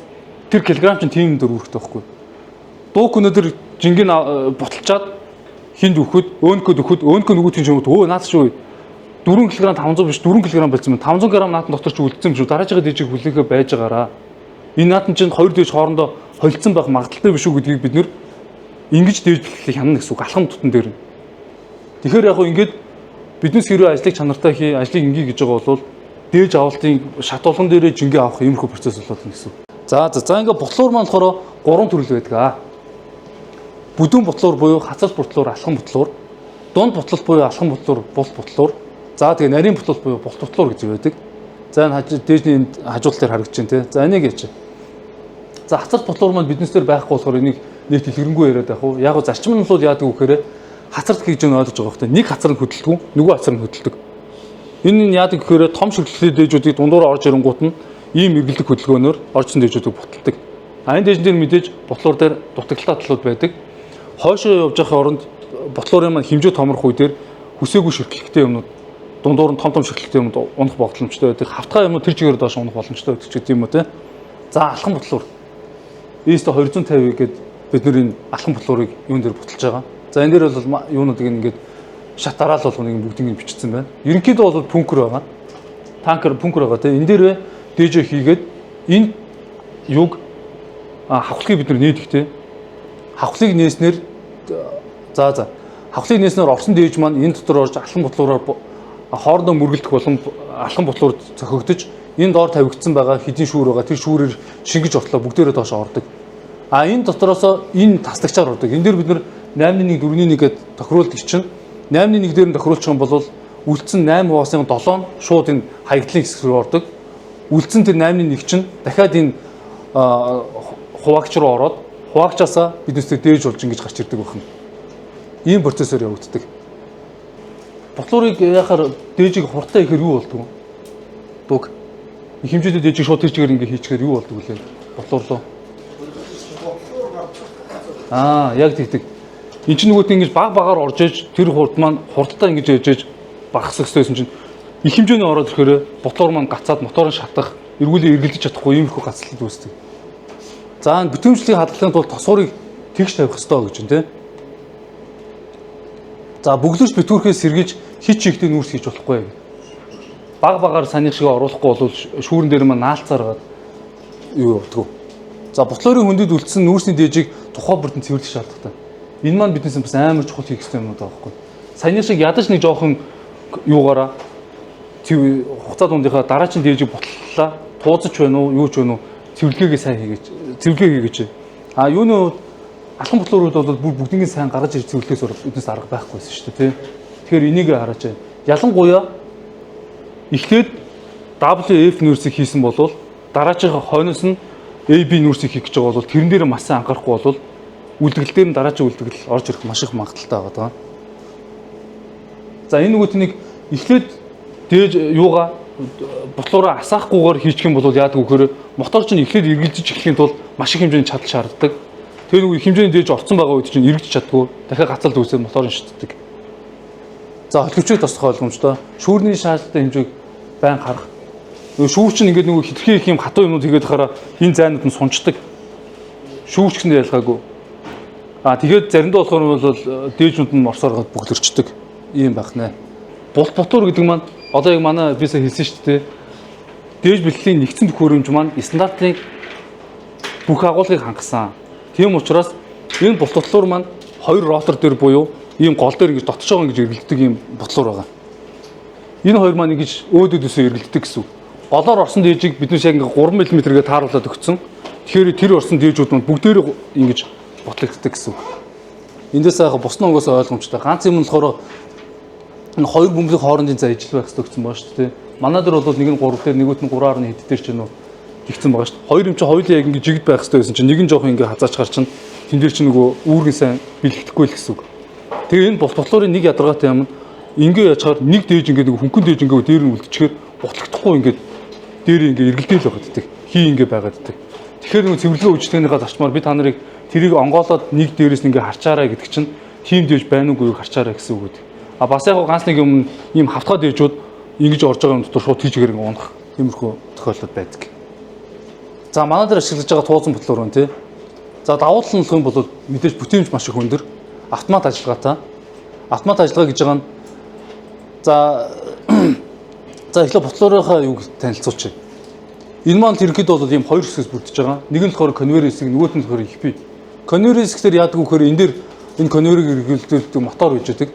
тэр килограмм чинь тийм дөр үүрэгтэй байхгүй юу? Дуук өнөдөр жингийн буталчаад хинд өгөхөд өөнкөд нөгөөтийн чинь өө наад шүү 4 кг 500 биш 4 кг болсон юм 500 г наатан дотор ч үлдсэн юм шүү дараажгаа дээжийг хүлээхээ байж байгаараа энэ наатан чинь хоёр дээж хоорондоо холилдсон байх магадaltaй биш үү гэдгийг бид нэр ингэж дээж бэлтгэх хянана гэсэн үг алхам тутан дээр нь. Тэгэхээр яг хөө ингэж биднес хэрэг ажлыг чанартай хий ажлыг ингээ гэж байгаа бол дээж авалтын шат болгон дээрээ жингээ авах иймэрхүү процесс болоод байна гэсэн үг. За ингээ бутлуур маань болохоор 3 төрөл байдаг. Бүдүүн бутлуур буюу хацар бутлуур, алхан бутлуур, дунд бутлал буюу алхан бутлуур, бул бутлуур. За тэгээ нарийн бутлал буюу булт бутлуур гэж байдаг. За энэ дээжний хажуулт дээр харагдаж байна те. За энийг яач. За хацар бутлуур маань биднес дээр байхгүй болохоор энийг нийт илэрэнгүй яриад байх уу. Яг зарчим нь бол яадаг вэ гэхээр хацарт гэж ойлгож байгаа хөөхтэй. Нэг хацар нь хөдөлдөг, нөгөө хацар нь хөдөлдөг. Энэ нь яадаг гэхээр том ширхлээ дээжүүдийг дундуур орж ирэнгуут нь ийм эргэлдэх хөдөлгөөнөөр оржсон дээжүүдийг буталдаг. Энэ дээжин дээр мэдээж бутлуур дээр дутагдлаа талууд байдаг. Хойшоо явж байхын оронд ботлуурын маань хэмжээ томрох үе дээр хүсээгүй ширхлэгтэй юмнууд дундуур нь том ширхлэгтэй юмнууд унах боломжтой байдаг. Хавтгай юмнууд тэр чигээр доош унах боломжтой байдаг ч гэдэг юм уу те. За алхан ботлуур. Ийст 250 гээд бид нэр энэ алхан ботлуурыг юун дээр буталж байгаа. За энэ дээр бол юунуудыг ингээд шат дараал болгоныг бүгдийг бичсэн байна. Ерөнхийдөө бол пүнкер байгаа. Танкер пүнкер байгаа те. Энэ дээр дээжээ хийгээд энэ юг хавхлыг бид нар нээдэг те. Хавхлыг нээснээр хавхлыг нээснээр орсон дээж маань энэ дотор орж алхан ботлуураар хоорондоо мөргөлдөх болон алхан ботлуур зохигдож энэ доор тавигдсан байгаа хэдийн шүүр байгаа тэр шүүрээр шингэж ортлоо бүгдээрээ доош ордог. Энэ дотороос энэ таслагчаар ордог. Энэ дээр бид нар 8.1 4.1 гээд тохируулдаг чинь 8.1 дээр нь тохируулчих юм бол үлдсэн 8 хуваасын 7 шууд энэ хаягдлын хэсэг рүү ордог. Үлдсэн тэр 8.1 чинь дахиад энэ хуваагч руу ороод хуваагчаасаа биднээс дээж болж ингэж гарч ирдэг байна. Ийм процессор явагддаг. Ботлуурыг яхаар дээжийг хурдтай ихээр юу болдог вэ? Дуг. Их хэмжээтэй дээжийг шууд тэр чигээр ингэ хийчихээр юу болдог вэ? Ботлуурлоо. Яг тэгдэг. Энд чинь нөгөөт ингэж багаар орж иж тэр хурд маань хурдтай ингэж ээж багасах хэрэгтэйсэн чинь их хэмжээний ороод ирэхээр ботлуур маань гацаад моторын шатах эргүүлээ эргэлдэж чадахгүй иймэрхүү гацлалт үүсдэг. За бүтэмжлэгийг хадгалахын тулд тосгорыг тэгш тавих хэрэгтэй гэж байна тий. За бөглөж битгүүрхээс сэргийж хит чигтээ нүүрс хийж болохгүй. Баг багаар санийх шиг оруулахгүй бол шүүрэн дээр маань наалцаар юу явдггүй. За ботлорын хөндөд үлдсэн нүүрсний дээжийг тухай бүрдэн цэвэрлэх шаардлагатай. Энэ маань биднээс бас амар чухал хийх ёстой юм байгаа байхгүй. Санийх шиг ядаж нэг жоохон юугаараа хугацаа дундынхаа дараагийн дээжийг ботлолаа. Туузаж байна уу, юу ч байна уу, цэвэрлэгээ сайн хийгээч. Цэвэрлэгээ хийгээч. А юуны хувьд алхам ботлорууд бол бүгднийг сайн гаргаж ирж цэвэрлэхээс биднээс арга байхгүйсэн шүү дээ, тий. Тэгэхээр энийг хараач. Ялангуяа эхлээд WF нүүрсийг хийсэн бол дараагийн хойноос нь AB нүүрсийг хийх гэж байгаа бол тэрэн дээр маш сайн анхаарахгүй бол үлдэгдэл дээр нь дараагийн үлдэгдэл орж ирэх маш их магадaltaй байгаа. За энэ нөгөөтнийг эхлээд дээж юугаа ботлороо асаахгүйгээр хийчих юм бол яадаг вөхөр мотор чинь эхлээд эргэлзэж эхлэхийн тулд маш их хэмжээний чадал шаарддаг. Тэр нэг хэмжээний дээж орцсон байгаа үед чинь эргэж чаддгүй дахиад гацалд үүсээд моторын шиддэг. За холбогчид тосох ойлгомжтой. Шүүрний шаардлагатай хэмжээг байн харах. Шүүр чинь ингээд нөгөө хитрхи их юм хатуу юмнууд хийгээд хараа энэ зайнууд нь сунчдаг. Шүүрч гэсэн ялгаагүй. Тэгээд заримдаа болохоор бол дээжнүүд нь морсоор бүглэрчдэг. Ийм байх нэ. Ботор гэдэг маань одоо яг манай бисаа хэлсэн шүү дээ. Дээж бэлтгэлийн нэгдсэн төхөөрөмж маань стандартын бүх агуулгыг хангасан. Тийм учраас энэ ботлоор маань хоёр ротор дээр буюу ийм гол дээр ингэж дотож байгаа ингэж эргэлддэг ийм ботлоор байгаа. Энэ хоёр маань ингэж өөдөөдөөсөө эргэлддэг гэсэн үг. Голоор орсон дээжийг бид нэг ингэ 3 мм-гээ тааруулаад өгсөн. Тэгэхээр тэр орсон дээжүүд маань бүгдээрээ ингэж ботлогддог гэсэн үг. Эндээс яг бусны онгоос ойлгомжтой. Ганц юм нь болохоор энэ хоёр бөмбөгийн хоорондын зай ижил байх хэрэгтэй гэсэн байна шүү дээ. Манай дээр бол нэг нь 3 дээр нөгөөт нь 3.1 хэд дээр ч нөө тэгсэн байгаа шүү дээ. Хоёр юм чи хоёулаа яг ингэ жигд байх хэрэгтэй байсан чинь нэг нь жоохон ингэ хазаач гар чинь тэн дээр чи нөгөө үүргэн сайн бэлтгэхгүй л гэсэн үг. Тэгээ энэ ботлорын нэг ядаргаатай юм ингээ яачаар нэг дээж ингээ нэг хөнгөн дээж ингээ дээр нь үлдчихээр ботлогдохгүй ингээ дээр ингээ эргэлдээл байгаад ддэг. Хий ингээ байгаад ддэг. Тэгэхээр нөгөө цэвэрлэгээ үйлчлэгнийхаа зарчмаар би та нарыг тэрийг онгоолоод нэг дээрээс ингээ харчаарай гэдэг чинь тийм дээж байна уугүй харчаарай гэсэн үг үү. Бас яг ганц нэг юм ийм хавтгай дээжүүд ингэж орж байгаа юм дотор шууд тийчгээр ингээ унах тиймэрхүү тохиолдол байдаг. За манай дээр ашиглаж байгаа туузан ботлоор байна тий. За давуу тал нь юм бол мэдээж бүтээмж маш их өндөр. Автомат ажиллагаатай. Автомат ажиллагаа гэж байгаа нь за эхлээд ботлорынхаа юуг танилцуулчих. Энэ маань ерөнхийдөө бол ийм хоёр хэсгээс бүрдэж байгаа. Нэг нь болохоор конвейер хэсэг, нөгөөх нь болохоор HP. Конвейер хэсгээр яадаг вэ гэхээр энэ дээр энэ конвейерыг эргэлдүүлдэг мотор гэж байдаг.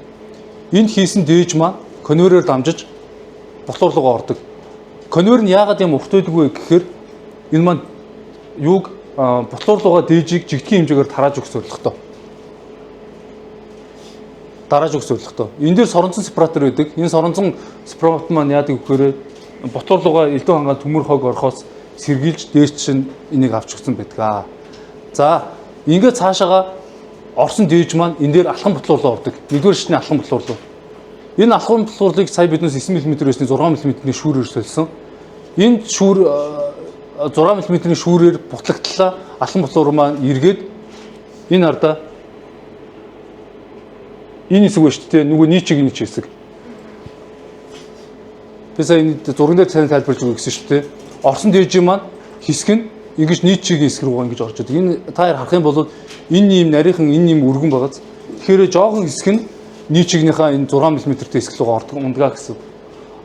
Энд хийсэн дээж маань конвейерээр дамжиж ботлор руугаа ордог. Конвейер нь яагаад юм урт байдаг вэ гэхээр энэ маань юуг ботлор руугаа дээжийг жигдхийн хэмжээгээр тарааж өгөх зорилготой. Дарааж өгөх зорилготой. Энэ дээр соронзон сепаратор байдаг. Энэ соронзон сепаратор маань яадаг гэхээр ботор руугаа элдв хангаа төмөр хог орохоос сэргийлж дээш чинь энийг авч өгсөн байдаг. За ингээд цаашаага орсон дээж маань энэ дээр алхам ботлор руу ордог. Нэгдүгээр шатны алхам ботлор руу. Энэ алхам ботлорлыг сая биднээс 9 мм байсан 6 мм-ний шүүрээр солисон. Энэ шүүр 6 мм-ний шүүрээр бутлагдлаа. Алхам ботлор маань эргээд энэ ардаа энэ хэсэг ба шүү дээ. Нөгөө нийчиг энэ хэсэг. Би сая энэ зурган дээр цаана тайлбарлаж өгөх гэсэн шүү дээ. Орсон дээжийн маань хэсэг нь ингэж нийчигийн хэсэг рүү ингэж орж идэг. Энэ та харах юм бол энэ юм нарийнхан энэ юм өргөн байгааз. Тэгэхээр жоохон хэсэг нь нийчигнийхаа энэ 6 мм-тэй хэсэг рүү ордог ундгаа гэсэн.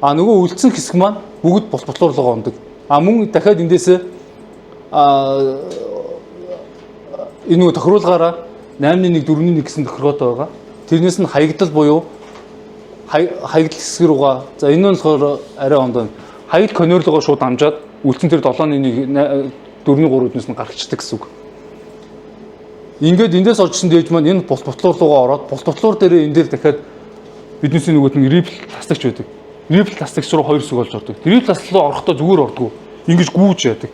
Нөгөө үлдсэн хэсэг маань бүгд ботлор руу ондог. Мөн дахиад эндээсээ энэ нөгөө тохируулгаараа 8.1 4.1 гэсэн тохиргоотой байгаа. Тэрнээс нь хаягдал буюу хаягдал хэсэг рүүгээ за энэ нь болохоор арай ондоо хаягдал конвейер руугаа шууд амжаад үлдсэн тэр 7.1 4.3-өөс нь гарчдаг гэсэн үг. Ингээд эндээс оржсэн дээж маань энэ ботлор руугаа ороод ботлор дээр энэ дээр дахиад биднээс нөгөөт нь рипл пластикч байдаг. Рипл пластикч руу хоёр хэсэг болж ордог. Рипл пластик руу орохдоо зүгээр ордгоо. Ингэж гүүж яадаг.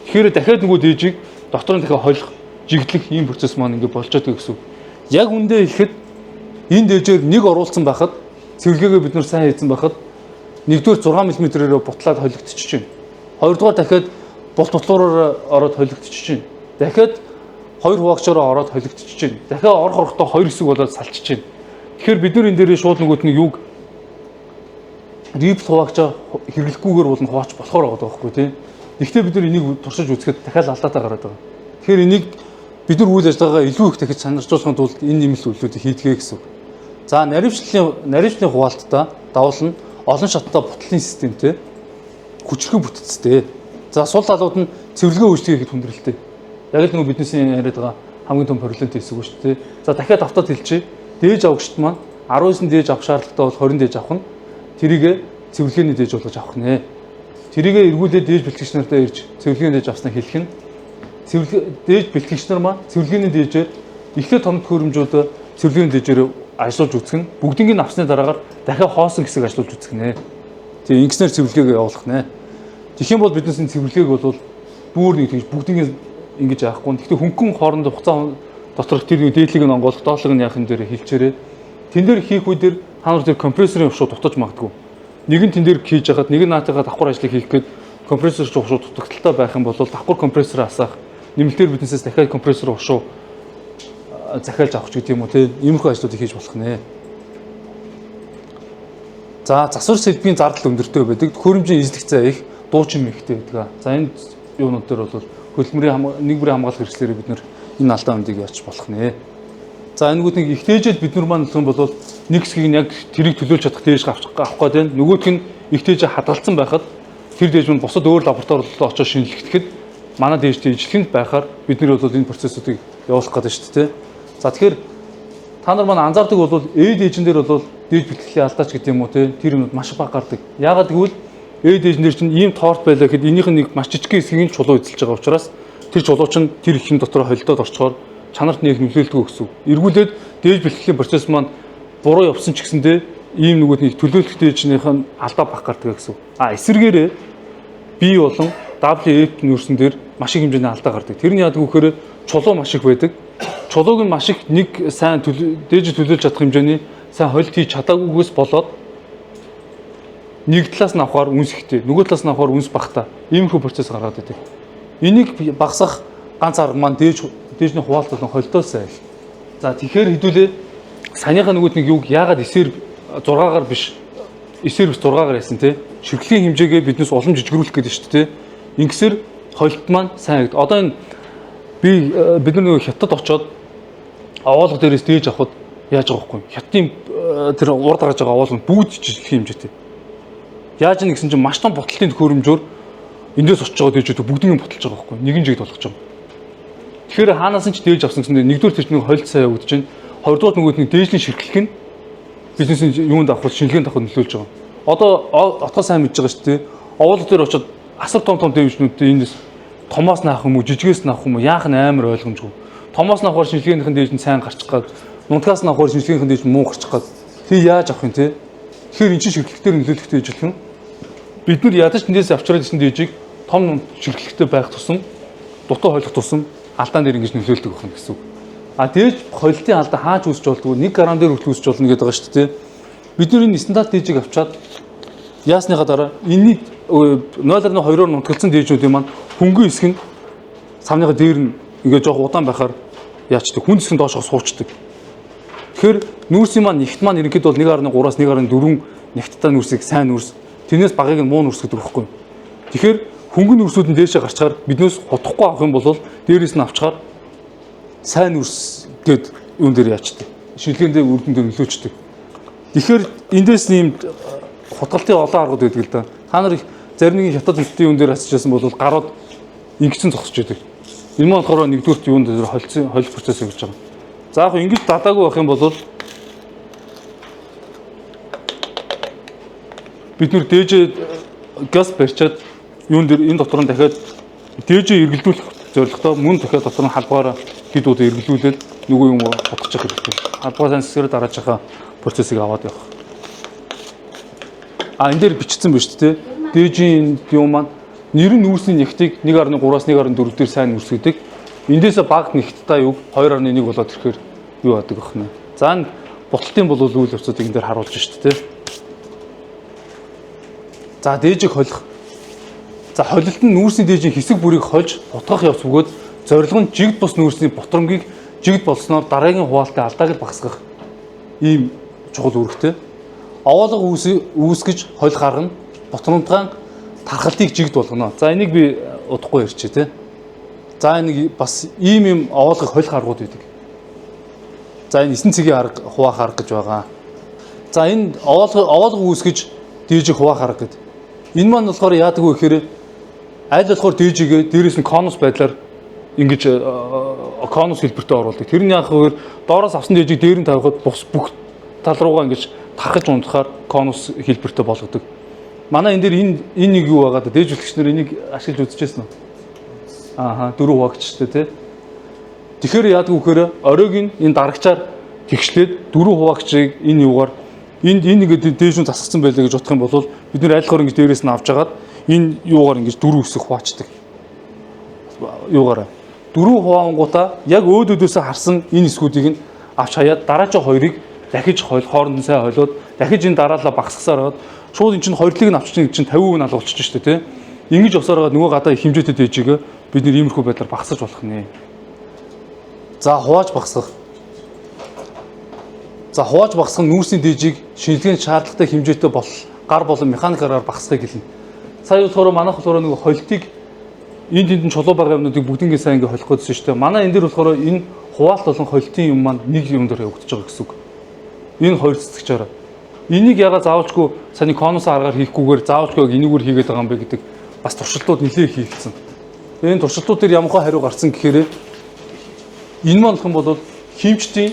Тэгэхээр дахиад нөгөө дээжийг дотор нь дахиад холих, жигдлэх ийм процесс маань ингэ болж байгаа гэсэн үг. Яг үндэ хэлэхэд энэ дээжээр нэг оруулсан байхад цэвэрлэгээ бид нар сайн хийсэн байхад нэгдүгээр 6 мм-ээр бутлаад холигдчихэж байна. Хоёрдугаар дахиад ботлороор ороод холигдчихэж байна. Дахиад хоёр хуваагчаараа ороод холигдчихэж байна. Дахиад орохдоо хоёр хэсэг болоод салчиж байна. Тэгэхээр бид нар энэ дээрээ шууд нөгөөт нь юуг рипл хуваагчаа хэрэглэхгүйгээр болон хуваач болохоор байгаа байхгүй тий. Гэхдээ бид нар энийг туршиж үзэхэд дахиад алдаатай гараад байгаа. Тэгэхээр энийг бид нар үйл ажиллагаагаа илүү их дахиж санарчуулахын тулд энэ нэмэлт үйлдэлүүдийг хийдгээ гэсэн үг. За наривчлалын хуваалтаа давуулна олон шаттай бутлын системтэй хүчрхэг бүтцтэй. За сул талууд нь цэвэрлэгээ үйлчлэгээ хийхэд хүндрэлтэй. Яг л нөгөө биднээс яриад байгаа хамгийн том проблем гэсэн үг шүү дээ. За дахиад автод хэлчихье. Дээж авагчд маань 19 дээж авах шаардлагатай бол 20 дээж авах нь тэрийг цэвэрлэгээний дээж болгож авах нэ. Тэрийг эргүүлээд дээж бэлтгэгч нартай ирж цэвэрлэгээний дээж авснаа хэлэх нь дээж бэлтгэгч нар маань цэвэрлэгээний дээжээр эхлээд томд хөрөмжүүд цэвэрлэгээний дээжээр ажиллуулж үзэх нь бүгднийг авсны дараагаар дахиад хоосон хэсэг ажиллуулж үзэх нэ. Тэгээ ингэснээр цэвэрлэгээгээ явуулах нэ. Тэгэх юм бол биднээс энэ цэвэрлэгээг бол бүр нэг тэгж бүгднийг ингэж яахгүй. Гэхдээ хөнгөн хоорондоо хугацаа доторх тэр нэг дээдлийг нь онгойлох, доотлог нь яахын дээр хэлчээрээ. Тэн дээр хийх үе дээр та нар тэр компрессорын хувьшууд дутаж магадгүй. Нэг нь тэн дээр хийж хахад нэг нь наатайгаа давхар ажлыг хийх гээд компрессор хувьшууд дутагдaltaй байх юм бол давхар компрессороо асаах. Нэмэлтээр биднээс дахиад компрессор хувьшуу захиалж авах ч гэдэг юм уу тийм иймэрхүү ажлуудыг хийж болох нэ. За засвар сэлбийн зардал өндөртэй байдаг. Хөрөмжийн эзлэх зай их, дуучин мэхтэй байдаг. За энэ юунууд дээр бол хөлбөмбөрийн нэг бүрийн хамгаалах хэрэгслээрээ бид нар энэ алдаа үндийг яач болох нэ. За энэгүүд нэг их дээжэд бид нар маань хэлсэн бол нэг хэсгийг нь яг тэрийг төлөөлж чадах дээж авах гээд байна. Нөгөөх нь их дээжээ хадгалсан байхад тэр дээж нь бусад өөр лабораторид очиж шинжилгэхэд манай дээжтэй ижилхэнд байхаар бид нар бол энэ процессыг явуулах гэдэг шүү дээ. За тэгэхээр та нар маань анзаардаг бол дээжэн дээр бол дээж бэлтгэлийн алдаач гэдэг юм уу тэр юмуд маш бага гардаг. Яагаад гэвэл дээжэн дээр чинь ийм торт байлаа гэхэд энийх нь нэг маш жижиг хэсгийг нь чулуу эзэлж байгаа учраас тэр чулуу чинь тэр ихэн дотор холдоод орчхоор чанарт нэг нөлөөлдөг гэсэн. Эргүүлээд дээж бэлтгэлийн процесс маань буруу явсан ч гэсэндээ ийм нөгөөдний төлөөлөх дээжнийх нь алдаа бах гардаг гэсэн. Эсвэргээрээ B болон WF нүүрсэн дээр маш их хэмжээний алдаа гардаг. Тэр нь яадаг вэ гэхээр чулуу маш их байдаг. Чулууг нь маш их нэг сайн дээж төлөөлж чадах хэмжээний сайн холилт хийж чадаагүйгээс болоод нэг талаас нь авахаар үнс ихтэй, нөгөө талаас нь авахаар үнс багтаа. Иймэрхүү процесс гаргаад байдаг. Энийг багасгах ганц арга маань дээжний хуваалт болон холилтоос айл. За тэгэхээр хэдүүлээ санийхаа нөгөөд нэг юуг яагаад 6-аар биш 6-аар яасан те ширхлийн хэмжээгээ биднес улам жижигрүүлэх гэдэг шүү дээ. Ингэсээр холилт маань сайн хэд. Одоо энэ бид нар нөгөө хятад очоод овоолго дээрээс дээж авахд яаж байгаа вэ? Хятадын тэр урд гарч байгаа овоолго бүгд жижигхэн хэмжээтэй. Яаж нэг гэсэн чинь маш том ботлолтын төхөөрөмжөөр эндээс очиж байгаа дээжүүд бүгднийг ботолж байгаа байхгүй. Нэгэн жигд болгож байгаа. Тэгэхээр хаанаас нь ч дээж авсан гэсэн нэгдүгээр тэр нэг холилт сайн явагдаж байна. Хоёрдугаар нөгөөд нэг дээжлийн ширхлэх нь бизнесийн юунд авах шинжилгээнд авах нөлөөлж байгаа. Одоо отгоо сайн мэдж байгаа шүү дээ. Овоолго дээр очоод асар том дээжнүүдтэй эндээс томоос наах юм уу, жижигээс наах юм уу яах нь амар ойлгомжгүй. Томоос наахаар шинжилгээнийхэн дээж нь сайн гарчих гад, нунтгаас наахаар шинжилгээнийхэн дээж нь муу гарчих гад. Тэг яаж авах юм те? Тэгэхээр эн чинь ширхлэхтэр нөлөөлөхтэй ижилхэн бид нар ядаж тэндээс авчраад исэн дээжийг том ширхлэхтэй байх тусам дутуу хойлох тусам алдаан дээр ингэж нөлөөлдөг байх юм гэсэн үг. Дээж холилтын алдаа хааж үүсч болдгоо 1 грамм дээр хүртэл үүсч болно гэдэг байгаа шүү дээ. Бид нар энэ стандарт дээжийг авчаад яасныхаа дараа энэний 0.2-оор нутгалсан дээжүүдийн маань хөнгөн хэсэг нь савныхаа дээр нь ингээд жоох удаан байхаар яачдаг хүн хэсэг нь доошоо суучдаг. Тэгэхээр нүүрсийн маань нэгт маань ерөнхийдөө бол 1.3-аас 1.4 нэгттай нүүрсийг сайн нүүрс тэрнээс багыг нь муу нүүрс гэдэг байхгүй. Тэгэхээр хөнгөн нүүрсүүд нь дээшээ гарчаар биднээс хутахгүй авах юм бол дээрээс нь авчаар сайн нүүрс гээд юун дээр яачдаг. Шинжилгээндээ үрдэн дээр нөлөөчдөг. Тэгэхээр эндээс нэм хутгалтын олон аргууд байдаг л да. Та нар зарим нэгэн хятад үлдсэн юун дээр асчижсэн бол гарууд ингэсэн зогсож байдаг. Энэ маань болохоор нэгдүгürt юун дээр холих процесс гэж байгаа. За яг ингэж дадаагүй байх юм бол бид нэр дээжээ газ барьчаад юун дээр энэ дотор нь дахиад дээжээ эргэлдүүлэх зорилготой мөн дахиад дотор нь халбаараа хэд удаа эргэлдүүлээд нөгөө юм бодчих хэрэгтэй. Халбаа сайн сэсгэрээ дарааж байгаа процессыг аваад явах. Энэ дээр бичсэн байна шүү дээ. Дээжийн юм маань нэр нь нүүрсний нэгтийг 1.3-аас 1.4 дээр сайн нүүрсгэдэг. Эндээсээ баг нэгттай юг 2.1 болоод ирэхээр юу яадаг вэ хнэ. За энэ ботлтын бол үйл явцуудыг энэ дээр харуулж шүү дээ. За дээжийг холих. За холилт нь нүүрсний дээжийн хэсэг бүрийг хольж утгах явц бөгөөд зорилго нь жигд бус нүүрсний ботромгийг жигд болсноор дараагийн хуваалтын алдааг багасгах ийм чухал үүрэгтэй. Овоолго үүсгэж холих арга нь ботромдгаан тархалтыг жигд болгоно. За энийг би удахгүй ярьчих тий. За энийг бас ийм юм овоолгох холих аргууд байдаг. За энэ 9 цэгийн арга, хуваах арга гэж байгаа. За энэ овоолго үүсгэж дээжийг хуваах арга гэдэг. Энэ маань болохоор яадаг вэ гэхээр аль болохоор дээжигээ дээрээс нь конус байдлаар ингэж конус хэлбэртээ оруулдаг. Тэр нь яг хэвээр доороос авсан дээжийг дээр нь тавихад бүх тал руугаа ингэж тархаж унтахаар конус хэлбэртээ болгодог. Манай энэ дээр энэ нэг юу байгаа да дээж үлгч нар энийг ашиглаж үзчихсэн үү? Ааха, дөрөв хуваагчтай тий. Тэгэхээр яадаг вэ гэхээр оройг энэ дарагчаар тэгшлээд дөрөв хуваагчийг энэ юугаар энд энэ ингээд дээж нь засгсан байлаа гэж бодох юм бол бид нэр айлхоор ингэж дээрээс нь авч агаад энэ юугаар ингэж дөрөв үсэг хуваачдаг. Юугаараа дөрөв хуваангуудаа яг өөдөөдөөсөө харсан энэ эсгүүдийг нь авч хаяад дараачаа хоёрыг дахиж хооронд нь сайн хойлоод дахиж энэ дараалал багасгасаар хагаад шууд эн чинь хоёрлыг нь авчих чинь 50% нь алгуулчих шүү дээ тий. Ингэж явсаар байгаа нөгөө гадаа их хэмжээтэй дээжигээ бид нэр иймэрхүү байдлаар багасгаж болох нэ. За хувааж багасгах. За хувааж багасгах нүүрсний дээжийг шинжилгээний шаардлагатай хэмжээтэй гар болон механикаараар багасгахыг хэлнэ. Сая болохоор манайх болохоор нөгөө холтыг энд чулуу байгаа юмнуудыг бүгднийг сайн ингээ холих гэсэн шүү дээ. Манай энэ дэр болохоор энэ хуваалт болон холтын юм маань нэг юм дээр явагдаж байгаа гэсэн үг. Энэ хоёр цэцгчаараа. Энийг ягаад заавалчгүй саний конус аргаар хийхгүйгээр заавалчгүй энийгээр хийгээд байгаа юм бэ гэдэг бас туршилтууд нэлээд хийгдсэн. Энэ туршилтууд дээр ямархаа хариу гарсан гэхээр энэ маань болох юм бол химчдийн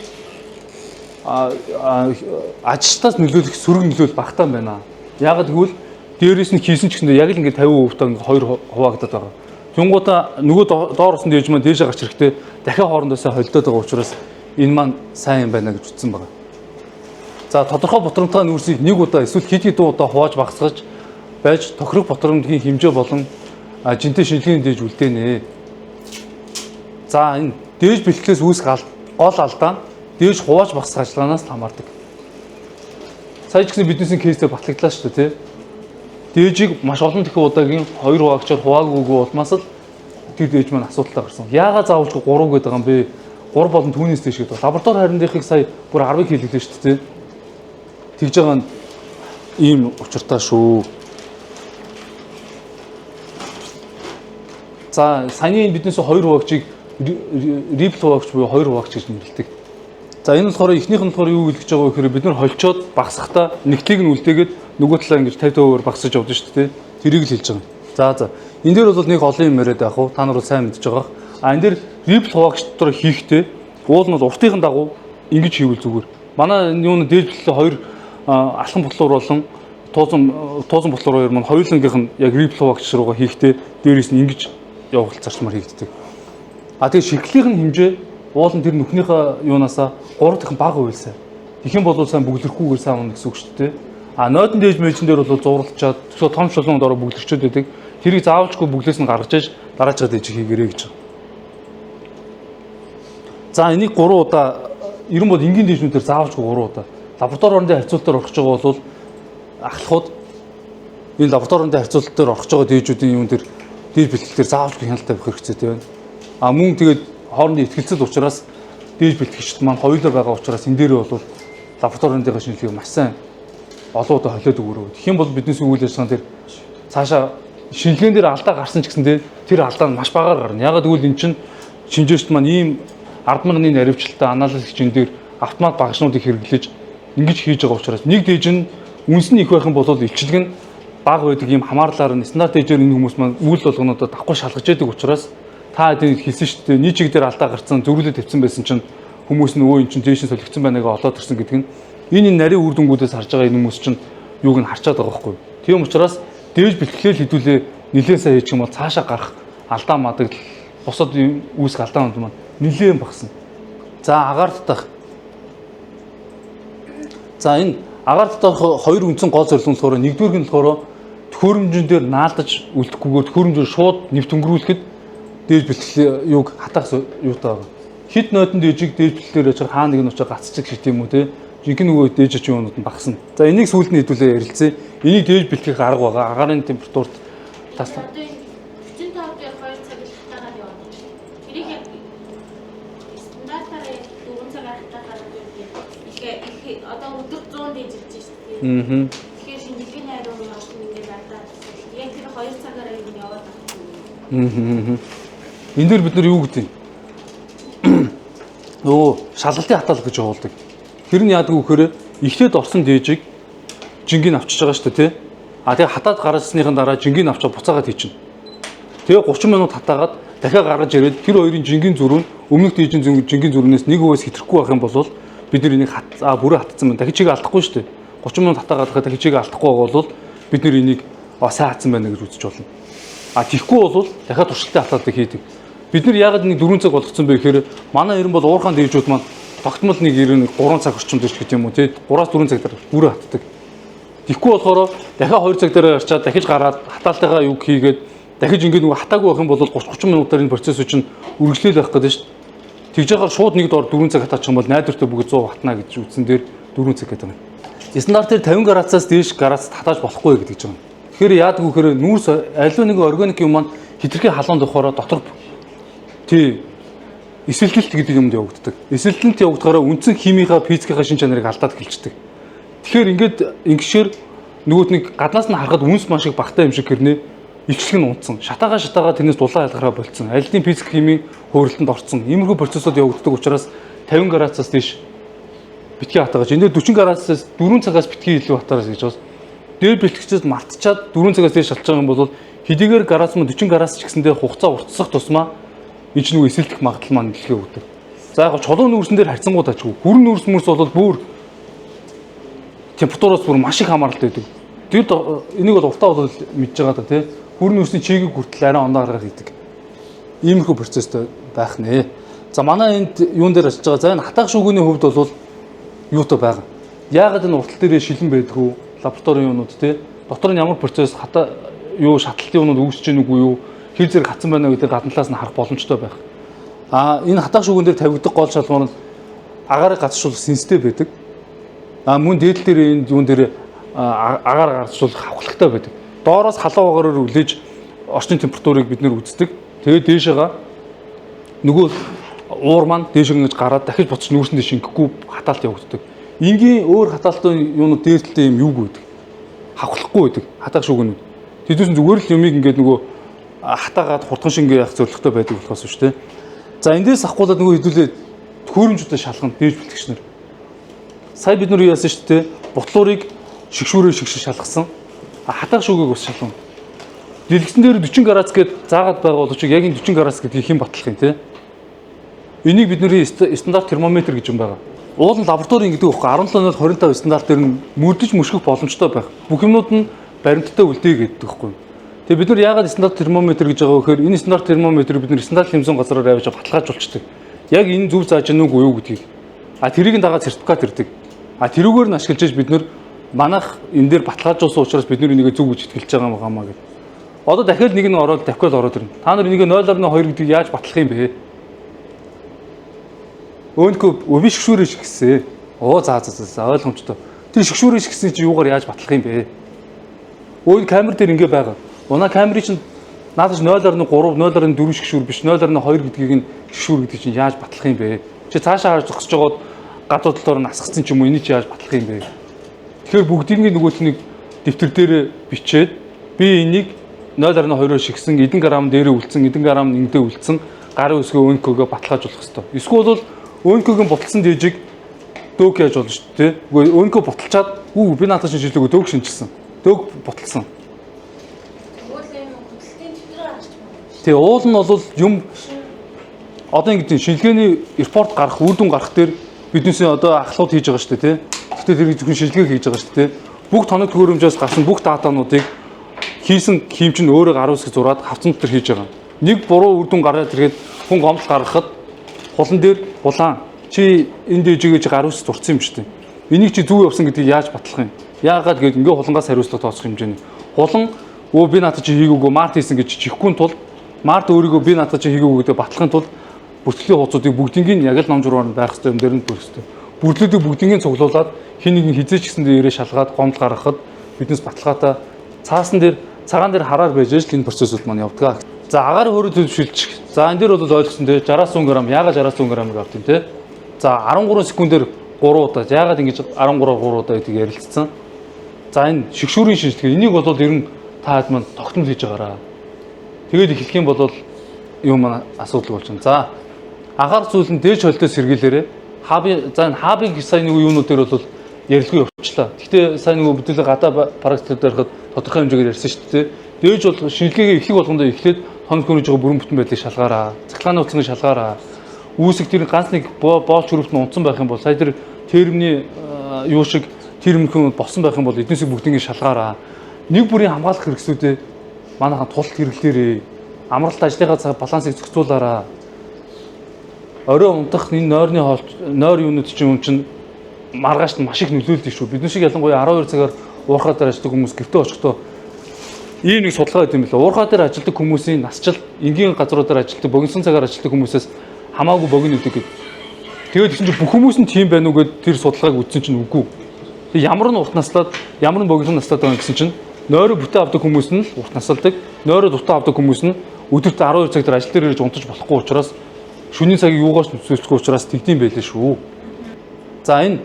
ажилтнаас нөлөөлөх сөрөг нөлөөл багтаан байна. Ягаад гэвэл дээрээс нь хийсэн ч гэсэндээ яг л ингээд 50% таа ингээд хоёр хуваагдаад байгаа. Тэнгуудаа нөгөө доороос нь дээж маань дээшээ гарч ирэхдээ дахиад хоорондоосоо холдоод байгаа учраас энэ маань сайн юм байна гэж үзсэн байгаа. За тодорхой ботромтой нүүрсийг нэг удаа эсвэл хэд хэдэн удаа хувааж багасгаж байж тохирох ботромдгийн хэмжээ болон жинтэй шинжилгээний дээж үлдээнэ. За энэ дээж бэлтгэлээс үүсэх гол алдаа нь дээж хувааж багасгах ажиллагаанаас хамаардаг. Сая ч гэсэн биднээс кейстэй батлагдлаа шүү дээ тий. Дээжийг маш олон дахин удаагийн 2 хуваагчаар хуваагүйгүй улмаас л тэр дээж маань асуудалтай гарсан. Яагаад заавалчгүй 3 гэдэг юм бэ? 3 болон түүнээс дээш гэдэг. Лаборатори харьяаныхыг сая бүр 10-ыг хийлгэлээ шүү дээ. Тэгж байгаа нь ийм учиртай шүү. За саяны биднээс 2 хуваагчийг рипл хуваагч буюу 2 хуваагч гэж нэрлэдэг. За энэ болохоор эхнийх нь болохоор юу хэлж байгаа вэ гэхээр бид нар холчоод багасгахдаа нэгтлийг нь үлдээгээд нөгөө талаа ингэж 50% багасгаж явдаг шүү дээ. Тэрийг л хэлж байгаа. За энэ дээр бол нэг олон юм яриад байх уу? Та нар бол сайн мэдж байгаа. Энэ дээр рипл хуваагч дотор хийхдээ уул нь бол уртын дагуу ингэж хийвэл зүгээр. Манай юуны дээлжлэлээ 2 алхан ботлуур болон туузан ботлуур хоёр маань хоёулангийнх нь яг рипл хуваагч руугаа хийхдээ дээрээс нь ингэж явах зарчмаар хийгддэг. Тэгээ шиглэлийн хэмжээ уул нь тэр нүхнийхээ юунаасаа 3 дахин бага хуйлсаа. Тэгэх юм бол сайн бүглэрхгүйгээр сайн унах гэсэн үг шүү дээ. Нойдон дээж мэйжин дээр бол зурлалчаад төсөө том шулуун дороо бүглэрчээд байдаг. Тэрийг заавалчгүй бүглээс нь гаргаж иж дараачаад ээж хийгэрэй гэж байна. За энийг 3 удаа ерөн бол энгийн дээжнүүдээр заавалчгүй 3 удаа. Лаборатори орны харьцуулалтаар орох гэж байгаа бол ахлахууд энэ лабораторийн харьцуулалтаар орох гэж байгаа дээжүүдийн юм дээр дээж бэлтгэлээр заавалчгүй хяналт тавих хэрэгцээтэй байна. Мөн тэгээд хоорондын ихтгэлцэл учраас дээж бэлтгэгчд маань хоёулаа байгаа учраас энэ дээр бол лабораторийн шинжилгээг маш сайн олон удаа холиод өгөрөө. Тэгэх юм бол биднээс үйл ажиллагаан дээр цаашаа шинжилгээнд дээр алдаа гарсан ч гэсэндээ тэр алдаа нь маш багаар гарна. Ягаад гэвэл эн чинь шинжээчд маань ийм ард марганы наривчлалтай анализ хичээн дээр автомат багшнуудыг хэрэглэж ингэж хийж байгаа учраас нэг дээж нь үнс нь их байх юм бол илчилэг нь бага байдаг ийм хамаарлаар нь стандарт дээжээр энэ хүмүүс маань үйл болгонуудаа давхгүй шалгаж яадаг учраас та эдийг хэлсэн шүү дээ. Нийт чиг дээр алдаа гарцсан зөрүүлээд тавьсан байсан чинь хүмүүс нь өө эн чинь дээшээ солигдсон байнааг олоод ирсэн гэдэг нь энэ нарийн үр дүнгуудээс харж байгаа энэ хүмүүс чинь юуг нь харчаад байгаа байхгүй. Тийм учраас дээж бэлтгэлээ хэдүүлээ нэлээд сайн хийчих юм бол цаашаа гарах алдаа мадаг бусад үүсэх алдаанууд маань нэлээд багасна. За агаар татах. За энэ агаар татах хоёр үндсэн гол зорилго нь болохоор нэгдүгээр нь болохоор төхөөрөмжн дээр наалдаж үлдэхгүйгээр төхөөрөмжөөр шууд нэвт өнгөрүүлэхэд дээж бэлтгэл юуг хатах юутай байгаа. Хит нойдон дээжийг дээж бэлтгэлээр яж хаа нэг нь очоо гацчих шít юм уу те. Жинхэнэ нөгөө дээж очиунууд нь багасна. За энийг сүүлд нь хэдүүлээ ярилцъя. Энийг дээж бэлтгэх арга байгаа. Агаарын температурт таслаа. 45 дээр 2 цаг л хатаагаар явна. Тэрийг яг стандартаар 4 цагаар хатаагаар их одоо өдөр 100 дээжилж шүү дээ. Тэгэхээр шинжилгээний хариу нь ингээд алдаа. Яг тэр 2 Энэ дээр бид нар юу гэдэг юм? Өө шалгалтын хатаал гэж явуулдаг. Тэр нь яадаг вэ гэхээр ихтэйд орсон дээжийг жингийн авчиж байгаа шүү дээ тий. А тэгээ хатаад гаргасныхын дараа жингийн авчаад буцаагаад хийчихнэ. Тэгээ 30 минут хатаагаад дахиад гаргаж ирээд тэр хоёрын жингийн зүрх нь өмнөх дээжийн жингийн зүрхнээс нэг өвөөс хэтрэхгүй байх юм бол бид нар энийг бүрээ хатсан байна. Дахиж чиг алдахгүй шүү дээ. 30 минут хатаагаад дахиж чиг алдахгүй бол бид нар энийг сайн хатсан байна гэж үзэж болно. А тийхгүй бол дахиад туршилтын хатаалыг хийдэг. Бид нар яагаад нэг 4 цаг болгоцсон бэ гэхээр манай ерөн бол уурхаан дээжүүд маань тогтмол нэг 3 цаг орчим дэж гэдэг юм уу тий 3-4 цаг дараа бүрээ хатдаг. Тийхгүй болохоор дахиад 2 цаг дараа гарчаад дахиж гараад хатаалтайгаа юу хийгээд дахиж ингээд нөгөө хатаагүй байх юм бол 30 минутаар энэ процесс чинь үргэлжлэл байх гэдэг шүү дээ. Тэгж яхаар шууд нэг дор 4 цаг хатаачих юм бол найдвартай бүгд 100 хатна гэж үзсэн дээр 4 цаг гэдэг юм. Стандартаар 50 градусаас дээш градус хатааж болохгүй гэдэг юм. Тэгэхээр яадаг вэ гэхээр нүүрс аливаа нэг органик юм маань хитрхи халуун дохороо дотор тий эсвэлтэлт гэдэг юмд явагддаг. Эсвэлтэлт явагдахаараа үндсэн химийнхаа физикийнхаа шин чанарыг алдаад эхэлждэг. Тэгэхээр ингээд ингэшээр нөгөөт нэг гаднаас нь харахад үнс маш их багтаа юм шиг гэрнэ илчлэг нь унтсан. Шатаагаа тэрнээс дулаан ялгараа болцсон. Алидын физик химийн хөврөлтөнд орцсон. Иймэрхүү процессууд явагддаг учраас 50 градусаас дээш битгий хатаагаж энэ 40 градусаас 4 цагаас битгий илүү хатаараас гэж бас дээр бэлтгэгчээс мартчихад 4 цагаас дээш шалж байгаа юм бол хэдийгээр градус мөн 40 градус ч гэсэндээ хугацаа уртсах тусмаа энэ ч нөгөө эсэлдэх магадлал маань нэлээд өгдөг. За яг чулуун нүүрсэн дээр харьцангуй тажгүй. Хүрэн нүүрс бол бүр температураас бүр маш их хамааралтай байдаг. Тэр энийг бол уртаа бол мэдж байгаа да тий. Хүрэн нүүрсний чигийг хүртэл арай ондоо гаргаад идэг. Иймэрхүү процесстэй байх нэ. За манай энд юун дээр очиж байгаа. За энэ хатаах шүүгүүний хувьд бол юутай байгаа. Яагаад энэ уртал дээрээ шилэн байдгүй лабораторийн юунууд тий. Дотор нь ямар процесс хатаа юу шатлалтын юунууд үүсэж гэнэ үгүй юу? Хэр зэрэг хатсан байна гэдэг гадна талаас нь харах боломжтой байх. Энэ хатаах шүүгүүн дээр тавигдах гол шалгуур нь агаарыг гацшуулах сенситив байдаг. Мөн дээдл дээр энэ юун дээр агаар гарцуулах хавхлагтай байдаг. Доороос халуун агаараар үлээж орчин температурыг бид нэр үздэг. Тэгээд дээшээгаа нөгөө уур маань дээш ингэж гараад дахиж буцаж нүүрсэндээ шингэхгүй хатаалт явагддаг. Энгийн өөр хатаалтын юунууд дээдлтэй юм юуг байдаг. Хавхлахгүй байдаг хатаах шүүгүүнүүд. Тэдүүс зүгээр л юмыг ингээд нөгөө хатаагаад хурдхан шингээ явах зорилготой байдаг болохоос шүү дээ. За эндээс авахгүйдаад нөгөө хэдүүлээ төхөөрөмжтэй шалгана дээж бэлтгэгч нар. Сая бид нар яасан шүү дээ. Бутлуурыг шигшүүрээр шигшиж шалгасан. Хатаах шүүгийг бас шалгана. Дэлгэцэн дээр 40 градус гээд заагаад байгаа боловч яг энэ 40 градус гэдгийг хэн батлах юм те. Энийг бидний стандарт термометр гэж юм байгаа. Уул нь лабораторийн гэдэг үхгүй 17-ноос 25 стандарт дээр нь мөрдөж мөшгөх боломжтой байх. Бүх юмнууд нь баримттай үлдээ гэдэг үхгүй. Тэгээ бид нар яагаад стандарт термометр гэж байгаа вэ гэхээр энэ стандарт термометр бид нар стандарт хэмжээний газраар авч баталгаажуулчихдаг. Яг энэ зөв зааж гэнэ үгүй юу гэдгийг. Тэрийг дагаад сертификат ирдэг. Тэрүүгээр нь ашиглаж бид нар манайх энэ дээр баталгаажуулсан учраас бид нар энийг зөв гэж итгэлж байгаа юм аа гэдэг. Одоо дахиад нэг нь ороод давхиад ороод ирнэ. Та нар энийг 0.2 гэдгийг яаж батлах юм бэ? Өөнкөө өвөө шгшүүрээ шигсэн. За ойлгомжтой. Тэр шгшүүрээ шигсэн чи юугаар яаж батлах юм бэ? Өөн камер дээр ингэ байгаа. Унаа камерын чинь наадаж 0.3, 0.4 шгшүүр биш 0.2 гэдгийг нь шгшүүр гэдэг чинь яаж батлах юм бэ? Чи цаашаа харж зогсож байгаад гадуур талаар нь асгацсан ч юм уу энийг чи яаж батлах юм бэ? Тэгэхээр бүгдийн нөгөөт нэг дэвтэр дээр бичээд би энийг 0.2-оор шигсэн, эдэн грамм дээрээ үлдсэн, эдэн грамм ингэдээ үлдсэн гарын үсгээ өөнкөгөө баталгаажуулах хэрэгтэй. Эсвэл бол өөнкөгийн буталсан дээжийг дөг яаж болно шүү дээ. Үгүй өөнкөө буталчаад би наатаа шинжилгээг дөг шинжилсэн. Дөг буталсан. Тэгээ уул нь бол юм одоо ингэ тийм шинжилгээний репорт гарах, үр дүн гарах дээр биднээс одоо ахлууд хийж байгаа шүү дээ, тий. Гэхдээ тэр зөвхөн шинжилгээ хийж байгаа шүү дээ. Бүх тоног төхөөрөмжөөс гарсан бүх датануудыг хийсэн хим чинь өөрөө гар үсэг зураад хавцан дотор хийж байгаа. Нэг буруу үр дүн гараад ирэхэд хүн гомдол гаргахад хулан дээр улаан чи энэ дээжигээ чи гар үсэг зурцсан юм шүү дээ. Энийг чи зүг явсан гэдгийг яаж батлах юм? Яагаад гэвэл ингээ хулангаас хариуцлага тооцох хэмжээний. Хулан би наатаа чи хийгээгүй март хийсэн гэж чихгүй тул март өөрийгөө би наатаа чи хийгээгүй гэдэг батлахын тулд бүртгэлийн хуудсуудыг бүгднийг яг л ном журмаар байх хэрэгтэй юм дээр нь бүрэх хэрэгтэй. Бүрдлүүдийг бүгднийг цуглуулад хин нэг нь хизээч гэсэн дээрээ шалгаад гомдол гаргахад биднес баталгаатай цаасан дээр цагаан дээр хараар байж л энэ процессууд маань явдаг. За агаар хөрөд төлөвшүүлчих. За энэ дээр бол ойлгосон те 60-аас 100 г яагаад 60-аас 100 г-ыг авт юм те. За 13 секундээр 3 удаа яагаад ингэж 13 удаа гэдгийг ярилцсан. За энэ шигшүүрийн шинжилгээ энийг бол ер нь та хэд маань тогтмол хийж байгаараа. Тэгээд эхлэх юм бол юм маань асуудал болж байна. За агаар зүйл нь дээж холтоос сэргийлээрээ хабыг сайн нэг юунууд дээр бол ярилцгүй явуулчлаа. Гэхдээ сайн нэг бүтээл гадаа параграф дээр хад тодорхой хэмжээгээр ярьсан шүү дээ. Дээж бол шинжилгээгээ эхлэх болгондоо эхлээд хоног хөрөж байгаа бүрэн бүтэн байдлыг шалгаараа. Цахилгааны утасыг шалгаараа. Үүсэг тэр ганц нэг боолч хөрөвт нь унтсан байх юм бол сая тэр термний юу шиг термнхэн болсон байх юм бол эднээсээ бүгднийг шалгаараа. Нэг бүрийн хамгаалах хэрэгслүүдээ манайхан тулт хэрэглээрээ. Амралт ажлынхаа цаг балансыг зохицуулаараа. Орой унтах энэ нойрны хоолч нойр юунууд чинь маргаашд маш их нөлөөлдөг шүү. Бид шиг ялангуяа 12 цагаар уурхаа дээр ажилладаг хүмүүс гэртээ очихдоо ийм нэг судалгаа өгд юм байна. Уурхаа дээр ажилладаг хүмүүсийн насчил энгийн газруудаар ажилладаг богиносон цагаар ажилладаг хүмүүсээс хамаагүй богино өгдөг гэдэг. Тэгээд гэсэн чинь бүх хүмүүс нь тийм байна уу гэд тэр судалгааг үзсэн чинь үгүй. Тэг ямар нь урт наслаад ямар нь богиносон наслаад байгаа гэсэн чинь нойроо бүтэн авдаг хүмүүс нь урт насалдаг, нойроо дутаа авдаг хүмүүс нь өдөрт 12 цаг дээр ажил дээр ирж унтаж болохгүй учраас шөнийн цагийг юугаарч нөхцөлөхгүй учраас тэгдэм байлээ шүү. За энэ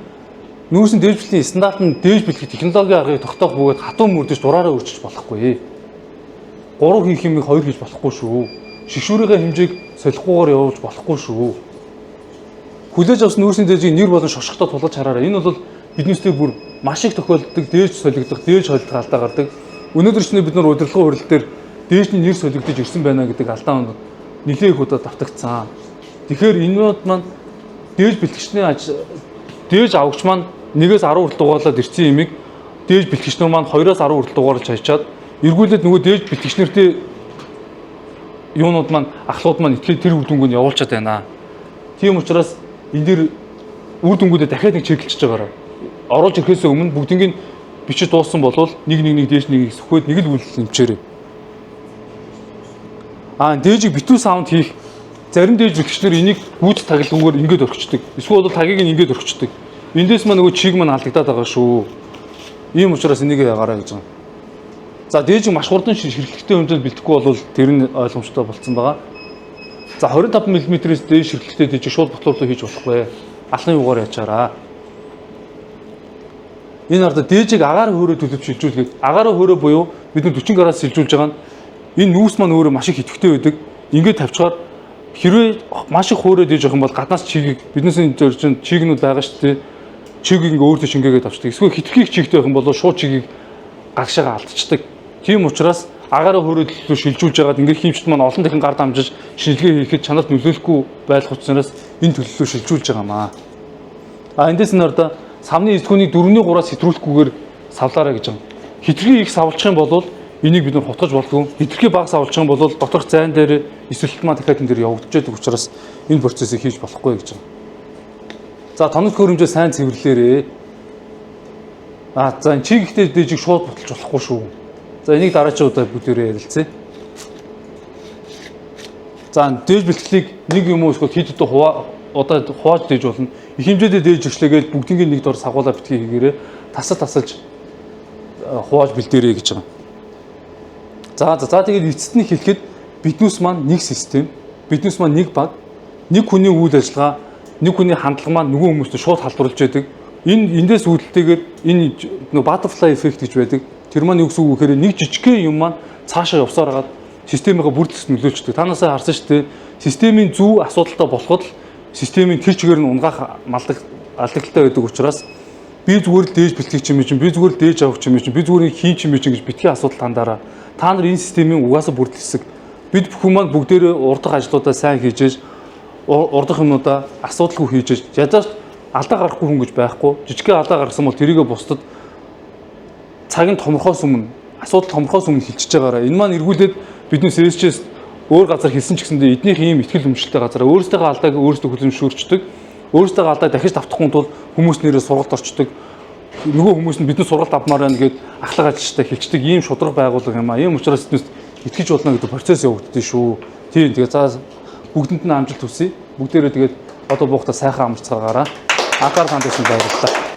нүүрсийн дээжбэлийн стандарт нь дээж бэлтгэх технологийн аргыг тогтоох бөгөөд хатуу мөрдөж дураараа өөрчилж болохгүй. 3 хийх юмыг 2 хийж болохгүй шүү. Шигшүүрийн хэмжээг солихгүйгээр явуулж болохгүй шүү. Хүлээж авсан нүүрсийн дээжийг нэр болон шошготой тулгаж хараарай. Энэ бол биднээсээ бүр маш их тохиолддог дээж солигдох, дээж холдох алдаа гардаг. Өнөөдөр ч бид нар удирдлагын хурал дээр дээжний нэр солигдож ирсэн байна гэдэг алдаа нэлээд их удаа давтагдсан. Тэгэхээр энэуд маань дээж бэлтгэгчний дээж авагч маань 1-ээс 10 хүртэл дугаарлаад ирсэн юмыг дээж бэлтгэгчнэр маань 2-оос 10 хүртэл дугаарлаж хайчаад эргүүлээд нөгөө дээж бэлтгэгчнэртэй юунууд маань ахлууд маань итгэл тэр үр дүнг нь явуулчихад байна. Тийм учраас энэ дэр үр дүнгуудаа дахиад нэг чеклэж байгаарай. Оруулж ирэхээс өмнө бүгднийг бичиж дууссан болвол нэг дээж нэг сөхөөд нэг л үйлдэл нэмчээрэй. Дээжийг битүү саунд хийх зарим дээж бэлтгэгчнэр энийг гүйц таглалгүйгээр ингэж орхичдаг. Эсвэл бол тагийг ингэж орхичдаг. Эндээс маань нөгөө чиг маань алдагдаад байгаа шүү. Ийм учраас энийг ягараа гэж байна. За дээжийг маш хурдан ширхэгтэй хэмжээнд бэлтгэхгүй бол тэр нь ойлгомжтой болцсон байгаа. За 25 мм-ээс дээж ширхэгтэй дээжийг шууд ботлоорлоо хийж болохгүй. Алхны югаар ячаараа. Энэ арда дээжийг агаар хөөрөө төлөвч шилжүүлгээд агаар хөөрөө буюу бид нар 40 градус шилжүүлж байгаа нь энэ нүүрс маань өөрөө маш их идэвхтэй байдаг. Ингээд тавьчихаар хэрвээ маш их хөөрөө дээж явах юм бол гаднаас чигийг биднээс энэ чинь чигнүүд байгаа шүү дээ. Чигийг ингээ өөртөө шингээгээд авчдаг. Эсвэл хитрхийг чигтэй байх юм бол шууд чигийг гагшаага алдчихдаг. Тийм учраас агаараа хөөрөө төлөвлөө шилжүүлж байгаад ингээ хиймчт маань олон дахин гар дамжиж шинжилгээ хийхэд чанарт нөлөөлөхгүй байх учраас энэ төлөвлөлөө шилжүүлж байгаамаа. Эндээс нь ордоо савны эсгүүнийг 4-3-аас хэтрүүлэхгүйгээр савлаарай гэж байна. Хитрхий их савлчих юм бол энийг бид нар хотгож болдгоо. Хитрхий бага савлчих юм бол доторх зайн дээр эсвэлт маань дахиад энэ дээр явагдчихдаг учраас энэ процессыг хийж болохгүй гэж байна. За тоног хөрөмжөө сайн цэвэрлээрээ. За чи ихтэй дээжийг шууд буталж болохгүй шүү. За энийг дараагийн удаа бүгдээрээ ярилцъя. За дээж бэлтгэлийг нэг юм уу эсвэл хэд удаа хувааж дээж болно. Их хэмжээтэй дээж өчлөөгээл бүгднийг нэг дор сагуулаа битгий хийгээрээ тасалж хувааж бэлдээрэй гэж байгаа. За тэгээд эцэст нь хэлэхэд биднээс маань нэг систем, биднээс маань нэг баг, нэг хүний үйл ажиллагаа, нэг хүний хандлага маань нөгөө хүмүүст шууд халдварлаж байдаг. Эндээс үүдэлтэйгээр энэ нөгөө butterfly effect гэж байдаг. Тэр маань юу гэсэн үг гэхээр нэг жижигхэн юм маань цаашаа явсаар хагаад системийнхаа бүр төсөв нөлөөлчдөг. Та насаа харсан шүү дээ. Системийн зөв асуудалтай болоход л системийн тэр чигээр нь унгаах алдагдaltaй байдаг учраас би зүгээр л дээж бэлтгэж юм чинь, би зүгээр л дээж авах юм чинь, би зүгээр л хийн юм чинь гэж битгий асуудал хандаараа. Та нар энэ системийн угаасаа бүрдэл хэсэг. Бид бүхэн маань бүгдээрээ урдах ажлуудаа сайн хийж, урдах юмудаа асуудалгүй хийж, ядаж алдаа гарахгүй хүн гэж байхгүй. Жижигхэн алдаа гаргасан бол тэрийгэ бусдад цаг нь томрохоос өмнө, асуудал томрохоос өмнө хэлчихэж байгаараа. Энэ маань эргүүлээд бидний SSC-с өөр газар хэлсэн ч гэсэндээ эднийх ийм ихтгэл өмчлөлтэй газараа өөрсдийнхөө алдааг өөрсдөө хүлэмжшүүрчдэг. Өөрсдөө алдаа дахиж давтахгүй тул хүмүүс нэрээ сургалт орчдөг. Нөгөө хүмүүс нь бидний сургалт авмаар байна гэд ахлах ажилчтай хэлцдэг ийм шудраг байгууллага юм аа. Ийм учраас эднээс итгэж болно гэдэг процесс явагддээ шүү. Тийм тэгээ за бүгдэнд нь амжилт хүсье. Бүгдээрээ тэгээд одоо буухта сайхан амарцгаагаараа анхаар хандсан баярлалаа.